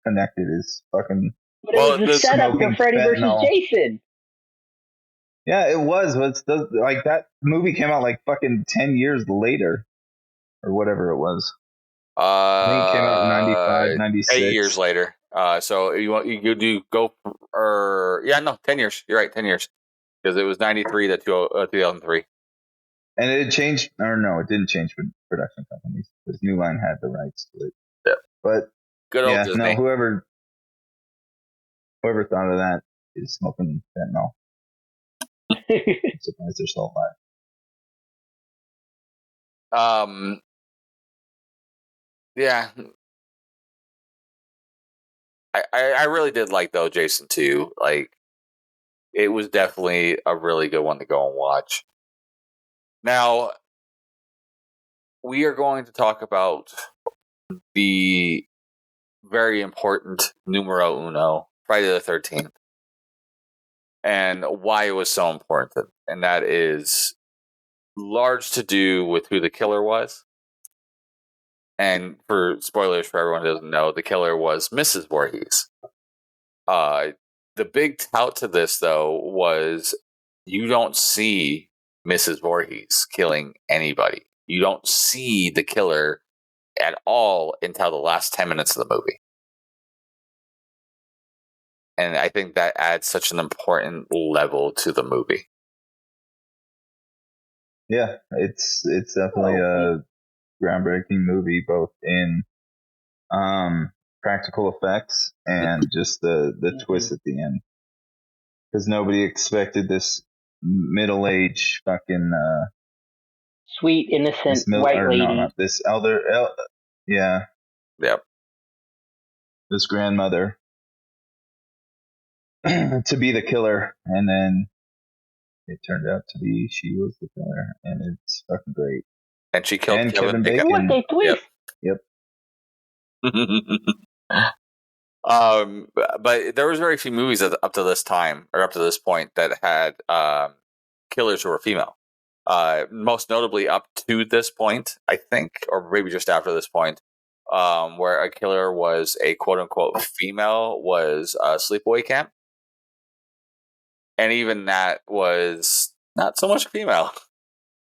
[SPEAKER 3] connect it is fucking.
[SPEAKER 2] But it was the setup for Freddy vs. Jason.
[SPEAKER 3] Yeah, it was. But like that movie came out like fucking 10 years later, or whatever it was. I think it came out in 95, 96.
[SPEAKER 1] 8 years later. So you do go 10 years. You're right, 10 years, because it was 93 to 2003.
[SPEAKER 3] And it changed, or no, it didn't change production companies because New Line had the rights to it.
[SPEAKER 1] Yeah.
[SPEAKER 3] But
[SPEAKER 1] good old Disney.
[SPEAKER 3] No, whoever thought of that is smoking fentanyl. I'm surprised they're still alive.
[SPEAKER 1] Yeah. I really did like though Jason 2. Like, it was definitely a really good one to go and watch. Now, we are going to talk about the very important numero uno, Friday the 13th, and why it was so important. And that is large to do with who the killer was. And for spoilers for everyone who doesn't know, the killer was Mrs. Voorhees. The big tout to this, though, was you don't see Mrs. Voorhees killing anybody. You don't see the killer at all until the last 10 minutes of the movie. And I think that adds such an important level to the movie.
[SPEAKER 3] Yeah, it's definitely a groundbreaking movie, both in practical effects and just the twist at the end. Because nobody expected this middle-aged fucking
[SPEAKER 2] sweet, innocent white lady.
[SPEAKER 3] This yeah,
[SPEAKER 1] Yep.
[SPEAKER 3] this grandmother to be the killer, and then it turned out to be she was the killer, and it's fucking great.
[SPEAKER 1] And she killed Kevin
[SPEAKER 3] Bacon.
[SPEAKER 2] What they twist?
[SPEAKER 3] Yep.
[SPEAKER 1] But there was very few movies up to this time or up to this point that had killers who were female. Most notably up to this point, I think, or maybe just after this point, where a killer was a quote unquote female was Sleepaway Camp. And even that was not so much a female.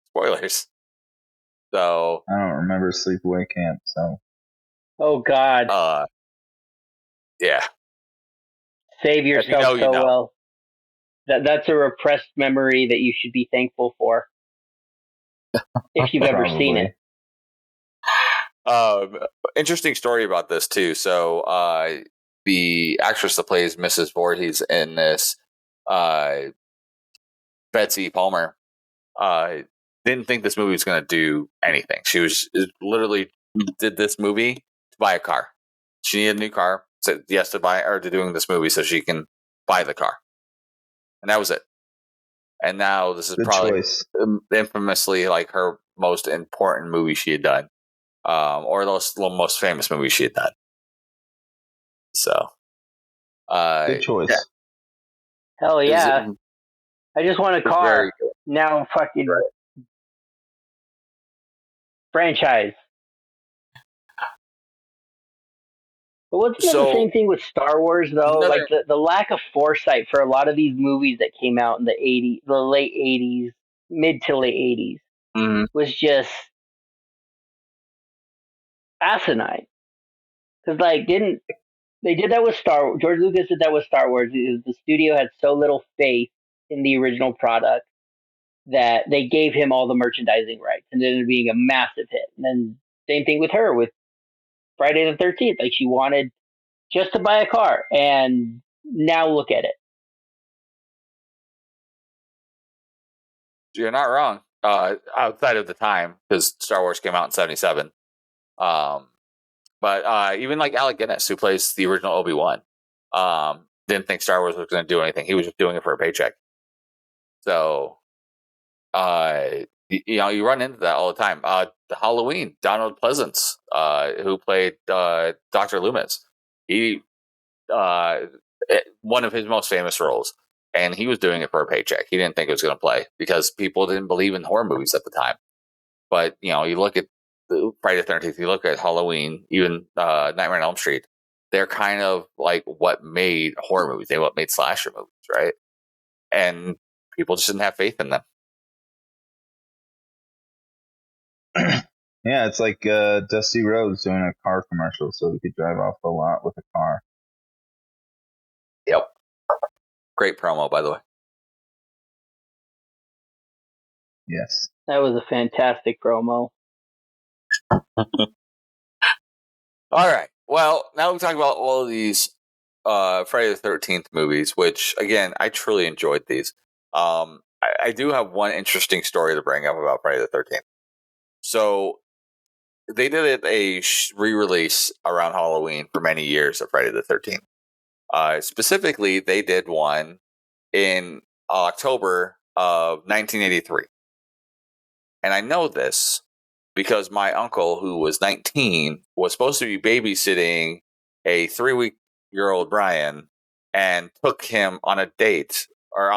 [SPEAKER 1] Spoilers. So
[SPEAKER 3] I don't remember Sleepaway Camp, so.
[SPEAKER 2] Oh God.
[SPEAKER 1] Yeah.
[SPEAKER 2] Save yourself well. That's a repressed memory that you should be thankful for. If you've ever seen it.
[SPEAKER 1] Interesting story about this too. So the actress that plays Mrs. Voorhees in this, Betsy Palmer, didn't think this movie was going to do anything. She was literally did this movie to buy a car. She needed a new car, said yes to doing this movie so she can buy the car, and that was it. And now this is
[SPEAKER 3] Good
[SPEAKER 1] probably
[SPEAKER 3] choice.
[SPEAKER 1] Infamously like her most important movie she had done, or those most famous movies she had done. So,
[SPEAKER 3] good choice.
[SPEAKER 1] Yeah.
[SPEAKER 2] Hell yeah! I just want a car now. Fucking franchise. But wasn't it the same thing with Star Wars though? Like the lack of foresight for a lot of these movies that came out in the late '80s, mid to late '80s, was just asinine. Because they did that with George Lucas did that with Star Wars. The studio had so little faith in the original product that they gave him all the merchandising rights, and ended up being a massive hit. And then same thing with her with Friday the 13th. Like she wanted just to buy a car, and now look at it.
[SPEAKER 1] You're not wrong. Outside of the time, because Star Wars came out in '77. But even like Alec Guinness, who plays the original Obi-Wan, didn't think Star Wars was going to do anything. He was just doing it for a paycheck. So, you run into that all the time. Halloween, Donald Pleasance, who played Dr. Loomis, he one of his most famous roles, and he was doing it for a paycheck. He didn't think it was going to play because people didn't believe in horror movies at the time. But you look at Friday the 13th, you look at Halloween, even Nightmare on Elm Street. They're kind of like what made horror movies. They what made slasher movies, right? And people just didn't have faith in them.
[SPEAKER 3] Yeah, it's like Dusty Rhodes doing a car commercial so he could drive off the lot with a car.
[SPEAKER 1] Yep. Great promo, by the way.
[SPEAKER 3] Yes.
[SPEAKER 2] That was a fantastic promo.
[SPEAKER 1] All right. Well, now we talk about all of these Friday the 13th movies, which, again, I truly enjoyed these. I do have one interesting story to bring up about Friday the 13th. So they did a re-release around Halloween for many years of Friday the 13th. Specifically, they did one in October of 1983. And I know this because my uncle, who was 19, was supposed to be babysitting a 3-week-old Brian and took him on a date, or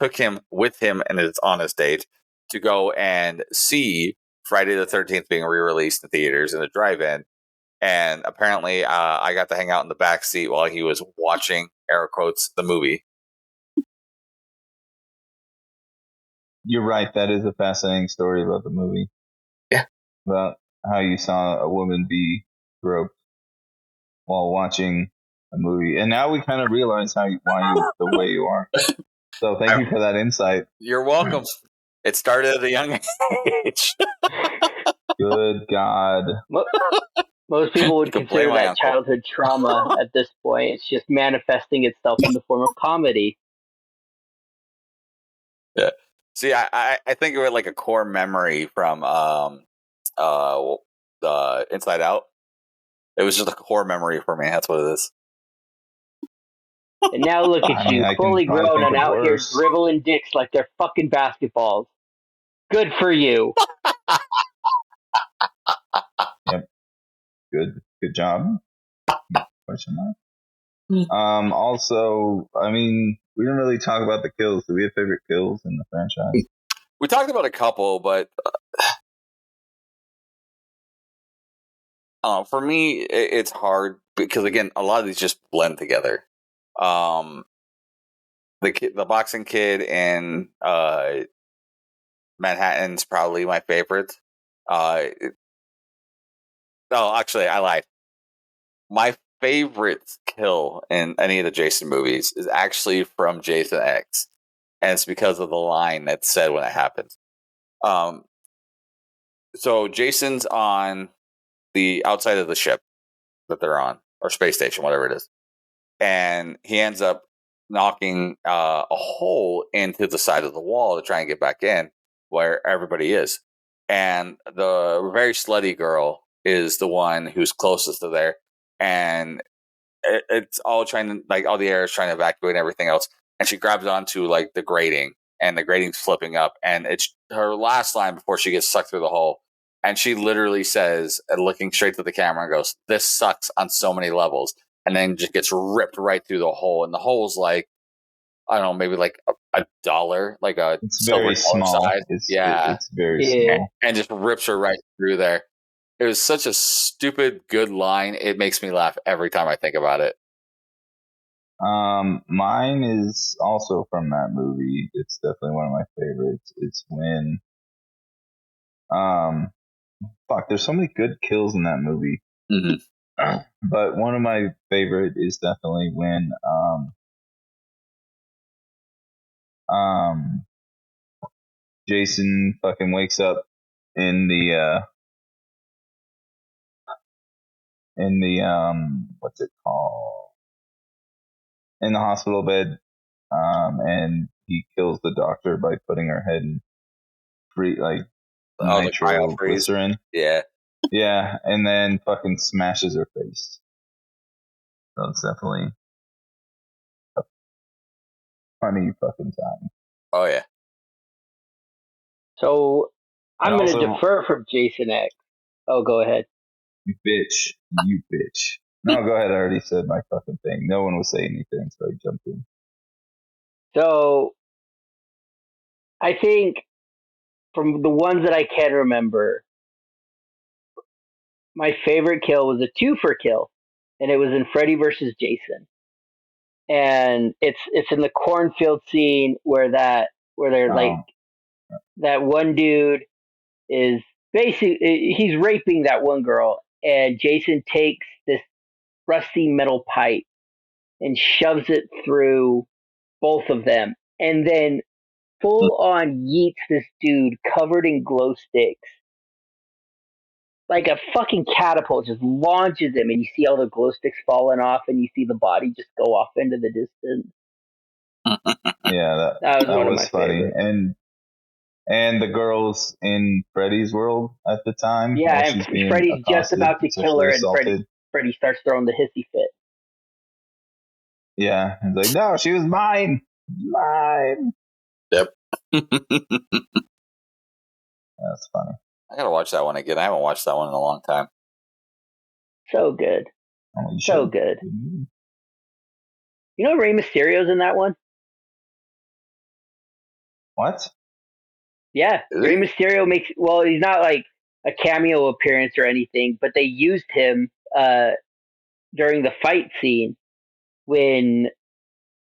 [SPEAKER 1] took him with him and on his date to go and see Friday the 13th being re-released in theaters in the drive-in. And apparently I got to hang out in the back seat while he was watching, air quotes, the movie.
[SPEAKER 3] You're right. That is a fascinating story about the movie.
[SPEAKER 1] Yeah.
[SPEAKER 3] About how you saw a woman be groped while watching a movie. And now we kind of realize why you're the way you are. So thank you for that insight.
[SPEAKER 1] You're welcome. It started at a young age.
[SPEAKER 3] Good God.
[SPEAKER 2] Most people would consider that childhood trauma at this point. It's just manifesting itself in the form of comedy.
[SPEAKER 1] Yeah. See, I think of it like a core memory from Inside Out. It was just a core memory for me. That's what it is.
[SPEAKER 2] And now look at you,
[SPEAKER 3] I can
[SPEAKER 2] fully
[SPEAKER 3] probably
[SPEAKER 2] grown
[SPEAKER 3] think
[SPEAKER 2] and
[SPEAKER 3] of
[SPEAKER 2] out here
[SPEAKER 3] worse.
[SPEAKER 2] dribbling dicks like they're fucking basketballs. Good for you.
[SPEAKER 3] Yep. Good job. Question mark. Also, I mean, we didn't really talk about the kills. Do we have favorite kills in the franchise?
[SPEAKER 1] We talked about a couple, but for me, it's hard because again, a lot of these just blend together. The boxing kid in Manhattan's probably my favorite. Actually, I lied. My favorite kill in any of the Jason movies is actually from Jason X, and it's because of the line that's said when it happens. So Jason's on the outside of the ship that they're on, or space station, whatever it is, and he ends up knocking a hole into the side of the wall to try and get back in where everybody is. And the very slutty girl is the one who's closest to there, and it's all trying to, like, all the air is trying to evacuate and everything else. And she grabs onto like the grating, and the grating's flipping up, and it's her last line before she gets sucked through the hole. And she literally says, looking straight to the camera, and goes, "This sucks on so many levels." And then just gets ripped right through the hole. And the hole's like, I don't know, maybe like a dollar, like a
[SPEAKER 3] It's
[SPEAKER 1] silver
[SPEAKER 3] very
[SPEAKER 1] dollar
[SPEAKER 3] small.
[SPEAKER 1] size.
[SPEAKER 3] It's very
[SPEAKER 2] Yeah.
[SPEAKER 3] small.
[SPEAKER 1] And just rips her right through there. It was such a stupid good line. It makes me laugh every time I think about it.
[SPEAKER 3] Mine is also from that movie. It's definitely one of my favorites. It's when, there's so many good kills in that movie.
[SPEAKER 1] Mm-hmm.
[SPEAKER 3] But one of my favorite is definitely when, Jason fucking wakes up in the what's it called? In the hospital bed, and he kills the doctor by putting her head in nitroglycerin.
[SPEAKER 1] Yeah.
[SPEAKER 3] Yeah, and then fucking smashes her face. So it's definitely a funny fucking time.
[SPEAKER 1] Oh yeah.
[SPEAKER 2] So I'm going to
[SPEAKER 3] Also-
[SPEAKER 2] defer from Jason X. Oh, go ahead.
[SPEAKER 3] You bitch. No, go ahead. I already said my fucking thing. No one was saying anything, so I jumped in.
[SPEAKER 2] So I think from the ones that I can remember, my favorite kill was a twofer kill, and it was in Freddy versus Jason. And it's in the cornfield scene where they're like, that one dude is basically, he's raping that one girl, and Jason takes this rusty metal pipe and shoves it through both of them, and then full on yeets this dude covered in glow sticks. Like a fucking catapult, just launches him, and you see all the glow sticks falling off, and you see the body just go off into the distance.
[SPEAKER 3] Yeah,
[SPEAKER 2] That was one of my
[SPEAKER 3] funny.
[SPEAKER 2] favorites.
[SPEAKER 3] And the girls in Freddy's world at the time.
[SPEAKER 2] Yeah,
[SPEAKER 3] while
[SPEAKER 2] and
[SPEAKER 3] she's being
[SPEAKER 2] Freddy's just
[SPEAKER 3] accosted,
[SPEAKER 2] about to kill her, and
[SPEAKER 3] assaulted.
[SPEAKER 2] Freddy starts throwing the hissy fit.
[SPEAKER 3] Yeah, it's like, no, she was mine.
[SPEAKER 1] Yep.
[SPEAKER 3] That's funny.
[SPEAKER 1] I gotta watch that one again. I haven't watched that one in a long time.
[SPEAKER 2] So good. So good. You know Rey Mysterio's in that one?
[SPEAKER 3] What?
[SPEAKER 2] Yeah, Rey Mysterio makes, well, he's not like a cameo appearance or anything, but they used him during the fight scene when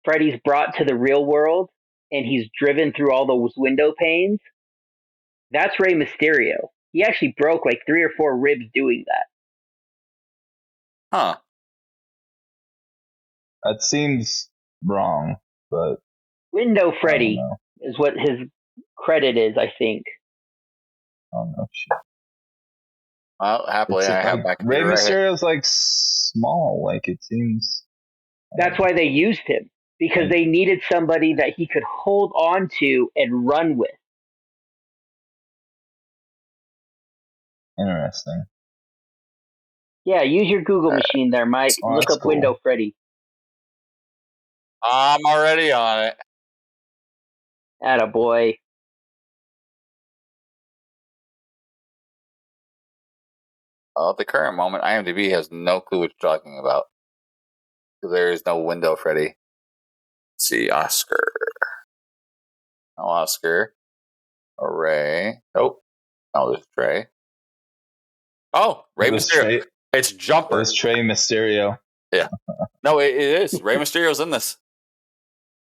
[SPEAKER 2] Freddy's brought to the real world and he's driven through all those window panes. That's Rey Mysterio. He actually broke like 3 or 4 ribs doing that.
[SPEAKER 1] Huh.
[SPEAKER 3] That seems wrong, but
[SPEAKER 2] Window Freddy is what his credit is, I think.
[SPEAKER 3] Oh no, shit.
[SPEAKER 1] Well, happily, I have my
[SPEAKER 3] computer. Rey Mysterio's like small. Like it seems.
[SPEAKER 2] That's why they used him. because they needed somebody that he could hold on to and run with.
[SPEAKER 3] Interesting.
[SPEAKER 2] Yeah, use your Google machine there, Mike.
[SPEAKER 3] Oh,
[SPEAKER 2] Look
[SPEAKER 3] that's
[SPEAKER 2] up
[SPEAKER 3] cool.
[SPEAKER 2] Window Freddy.
[SPEAKER 1] I'm already on it.
[SPEAKER 2] Attaboy.
[SPEAKER 1] At the current moment, IMDb has no clue what you're talking about. Because there is no Window Freddy. Let's see, Oscar. No Oscar. Ray. Nope. No, there's Trey. Oh, Rey Mysterio. It's Jumper.
[SPEAKER 3] There's Trey Mysterio.
[SPEAKER 1] Yeah. No, it is. Rey Mysterio's in this.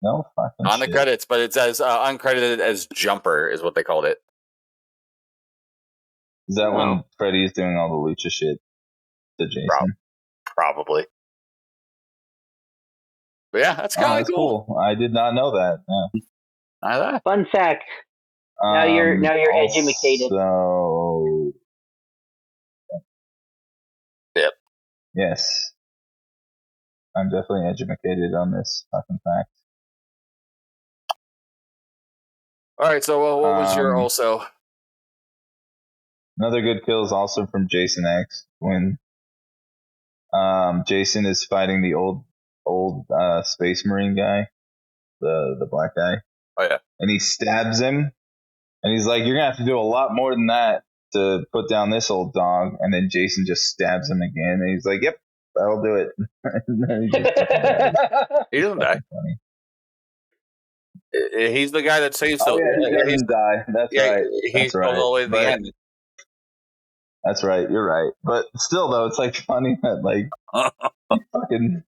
[SPEAKER 3] No fucking
[SPEAKER 1] on the credits, but it's as uncredited as Jumper is what they called it.
[SPEAKER 3] Is that when Freddy's doing all the lucha shit to Jason?
[SPEAKER 1] Probably. But yeah, that's kind of
[SPEAKER 3] cool. I did not know that. Yeah.
[SPEAKER 2] Fun fact. Now you're educated.
[SPEAKER 3] So,
[SPEAKER 1] yep.
[SPEAKER 3] Yes. I'm definitely educated on this fucking fact.
[SPEAKER 1] All right, so what was your also?
[SPEAKER 3] Another good kill is also from Jason X when Jason is fighting the old Space Marine guy, the black guy.
[SPEAKER 1] Oh yeah.
[SPEAKER 3] And he stabs him, and he's like, "You're gonna have to do a lot more than that to put down this old dog." And then Jason just stabs him again, and he's like, "Yep, that'll do it." And then he just
[SPEAKER 1] he doesn't die.
[SPEAKER 3] Funny.
[SPEAKER 1] He's the guy that saves.
[SPEAKER 3] He doesn't die. That's right.
[SPEAKER 1] He's all the way to the end.
[SPEAKER 3] That's right. You're right. But still, though, it's like funny that like fucking.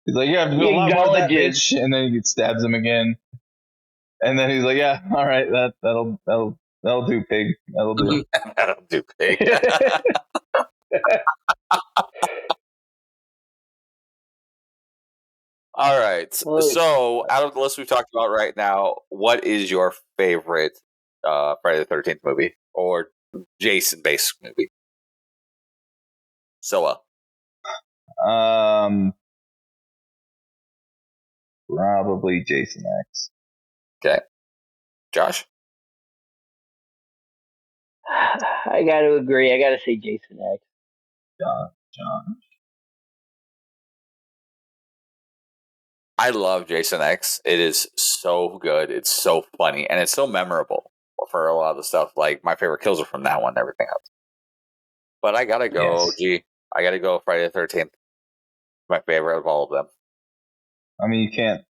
[SPEAKER 3] He's like, "You have to do a lot more than that, bitch," and then he stabs him again. And then he's like, "Yeah, all right, that'll do, pig. That'll do."
[SPEAKER 1] That'll do, pig. All right. So, out of the list we've talked about right now, what is your favorite Friday the 13th movie or Jason-based movie? Soa.
[SPEAKER 3] Probably Jason X.
[SPEAKER 1] Okay. Josh?
[SPEAKER 2] I got to agree. I got to say Jason X.
[SPEAKER 3] John.
[SPEAKER 1] I love Jason X. It is so good. It's so funny. And it's so memorable for a lot of the stuff. Like, my favorite kills are from that one and everything else. But I gotta go, I gotta go Friday the 13th. My favorite of all of them.
[SPEAKER 3] I mean, you can't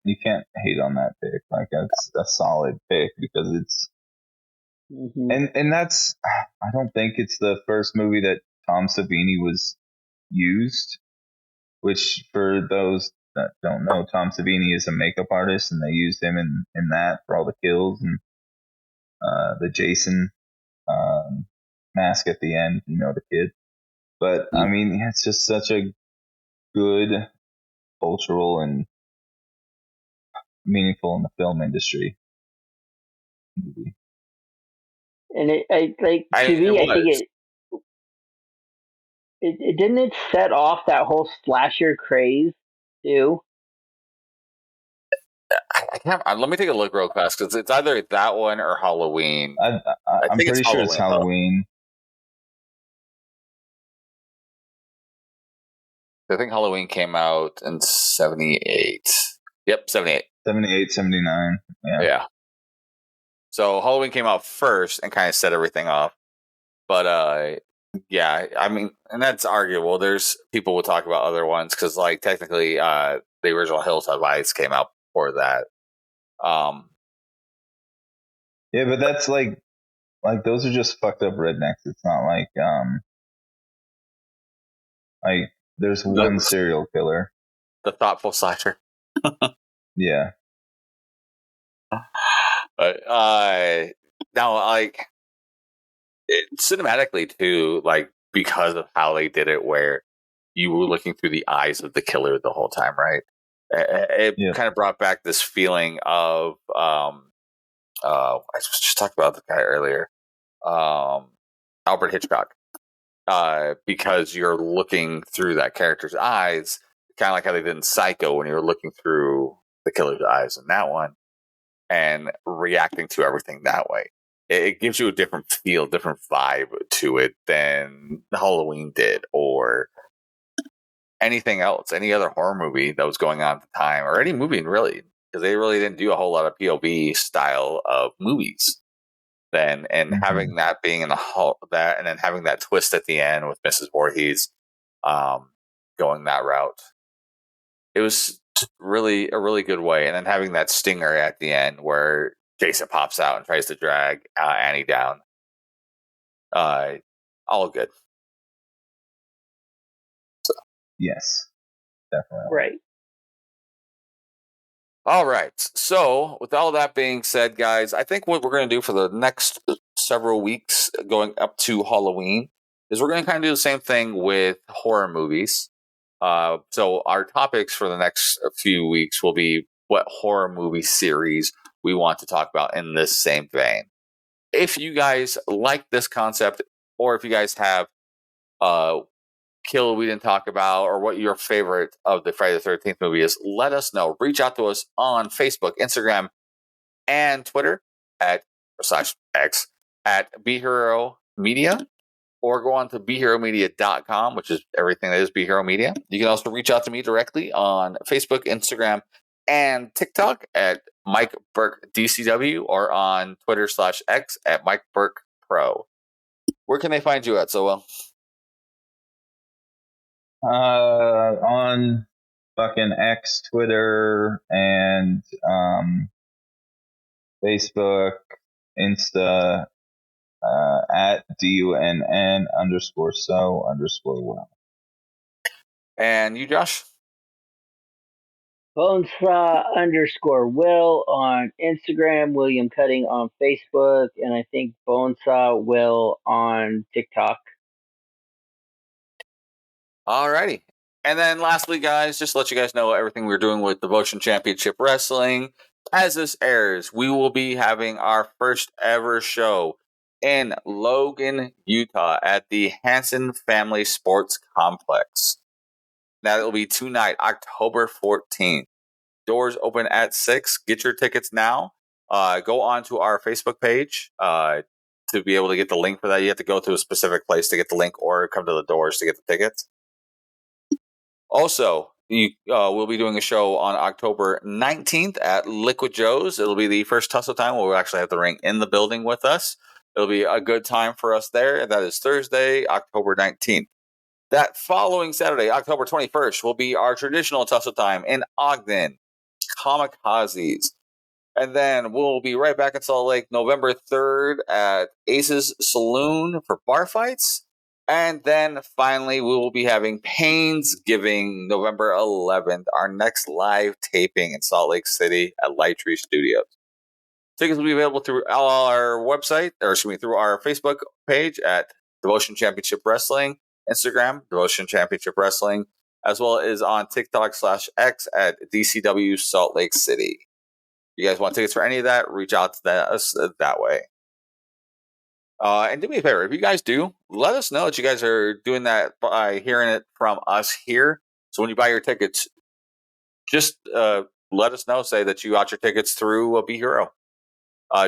[SPEAKER 3] hate on that pick. Like, that's a solid pick because it's and that's, I don't think it's the first movie that Tom Savini was used, which for those that don't know, Tom Savini is a makeup artist and they used him in that for all the kills and the Jason mask at the end, the kid. But I mean, it's just such a good cultural and meaningful in the film industry movie.
[SPEAKER 2] And I think it didn't set off that whole slasher craze too.
[SPEAKER 1] I can't. Let me take a look real fast because it's either that one or Halloween.
[SPEAKER 3] I'm pretty sure it's Halloween.
[SPEAKER 1] I think Halloween came out in 78. Yep, 78.
[SPEAKER 3] 78, 79.
[SPEAKER 1] Yeah. So Halloween came out first and kind of set everything off. But yeah, I mean, and that's arguable. There's people will talk about other ones because, like, technically, the original Hills Have Eyes came out before that.
[SPEAKER 3] Yeah, but that's like those are just fucked up rednecks. It's not like there's one serial killer.
[SPEAKER 1] The thoughtful slasher.
[SPEAKER 3] Yeah.
[SPEAKER 1] But now, like, cinematically too, like, because of how they did it, where you were looking through the eyes of the killer the whole time, right? It kind of brought back this feeling of I was just talking about the guy earlier, Alfred Hitchcock, because you're looking through that character's eyes, kind of like how they did in Psycho when you were looking through the killer's eyes in that one and reacting to everything that way. It gives you a different feel, different vibe to it than Halloween did, or anything else, any other horror movie that was going on at the time, or any movie really, because they really didn't do a whole lot of POV style of movies then. And having that being in the that, and then having that twist at the end with Mrs. Voorhees going that route, it was really a really good way. And then having that stinger at the end where Jason pops out and tries to drag Annie down, all good. So.
[SPEAKER 3] Yes, definitely.
[SPEAKER 2] Right.
[SPEAKER 1] All right. So, with all that being said, guys, I think what we're going to do for the next several weeks going up to Halloween is we're going to kind of do the same thing with horror movies. So, our topics for the next few weeks will be what horror movie series we want to talk about in this same vein. If you guys like this concept, or if you guys have kill we didn't talk about, or what your favorite of the Friday the 13th movie is, let us know. Reach out to us on Facebook, Instagram, and Twitter /X at Be Hero Media, or go on to BeHeroMedia.com, which is everything that is Be Hero Media. You can also reach out to me directly on Facebook, Instagram, and TikTok at Mike Burke DCW, or on Twitter /X at Mike Burke Pro. Where can they find you at, Sowell?
[SPEAKER 3] On fucking X, Twitter, and Facebook, Insta, at DUNN_so_well.
[SPEAKER 1] And you, Josh?
[SPEAKER 2] Bonesaw_Will on Instagram, William Cutting on Facebook, and I think Bonesaw Will on TikTok.
[SPEAKER 1] Alrighty. And then lastly, guys, just to let you guys know everything we're doing with Devotion Championship Wrestling. As this airs, we will be having our first ever show in Logan, Utah at the Hanson Family Sports Complex. That will be tonight, October 14th. Doors open at 6. Get your tickets now. Go on to our Facebook page to be able to get the link for that. You have to go to a specific place to get the link, or come to the doors to get the tickets. Also, we'll be doing a show on October 19th at Liquid Joe's. It'll be the first tussle time where we'll actually have the ring in the building with us. It'll be a good time for us there. That is Thursday, October 19th. That following Saturday, October 21st, will be our traditional tussle time in Ogden, Kamikazes. And then we'll be right back in Salt Lake November 3rd at Ace's Saloon for bar fights. And then finally, we will be having Painsgiving November 11th, our next live taping in Salt Lake City at Lighttree Studios. Tickets will be available through our website, through our Facebook page at Devotion Championship Wrestling, Instagram, Devotion Championship Wrestling, as well as on TikTok /X at DCW Salt Lake City. If you guys want tickets for any of that, reach out to us that way. And do me a favor, if you guys do, let us know that you guys are doing that by hearing it from us here. So when you buy your tickets, just let us know. Say that you got your tickets through Be Hero,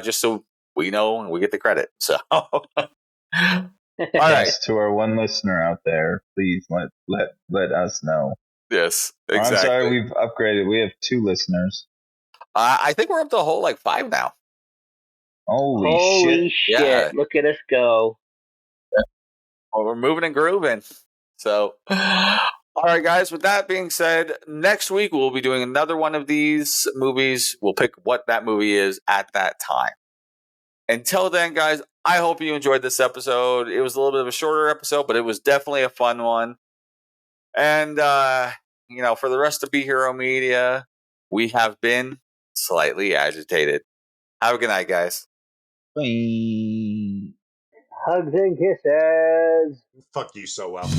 [SPEAKER 1] just so we know and we get the credit. So, all right.
[SPEAKER 3] Yes, to our one listener out there, please let us know.
[SPEAKER 1] Yes, exactly.
[SPEAKER 3] I'm sorry, we've upgraded. We have 2 listeners.
[SPEAKER 1] I think we're up to a whole 5 now.
[SPEAKER 3] Holy shit.
[SPEAKER 2] Yeah. Look at us go.
[SPEAKER 1] Well, we're moving and grooving. So, all right, guys, with that being said, next week we'll be doing another one of these movies. We'll pick what that movie is at that time. Until then, guys, I hope you enjoyed this episode. It was a little bit of a shorter episode, but it was definitely a fun one. And, for the rest of Be Hero Media, we have been Slightly Agitated. Have a good night, guys.
[SPEAKER 3] Bye.
[SPEAKER 2] Hugs and kisses.
[SPEAKER 4] Fuck you so well.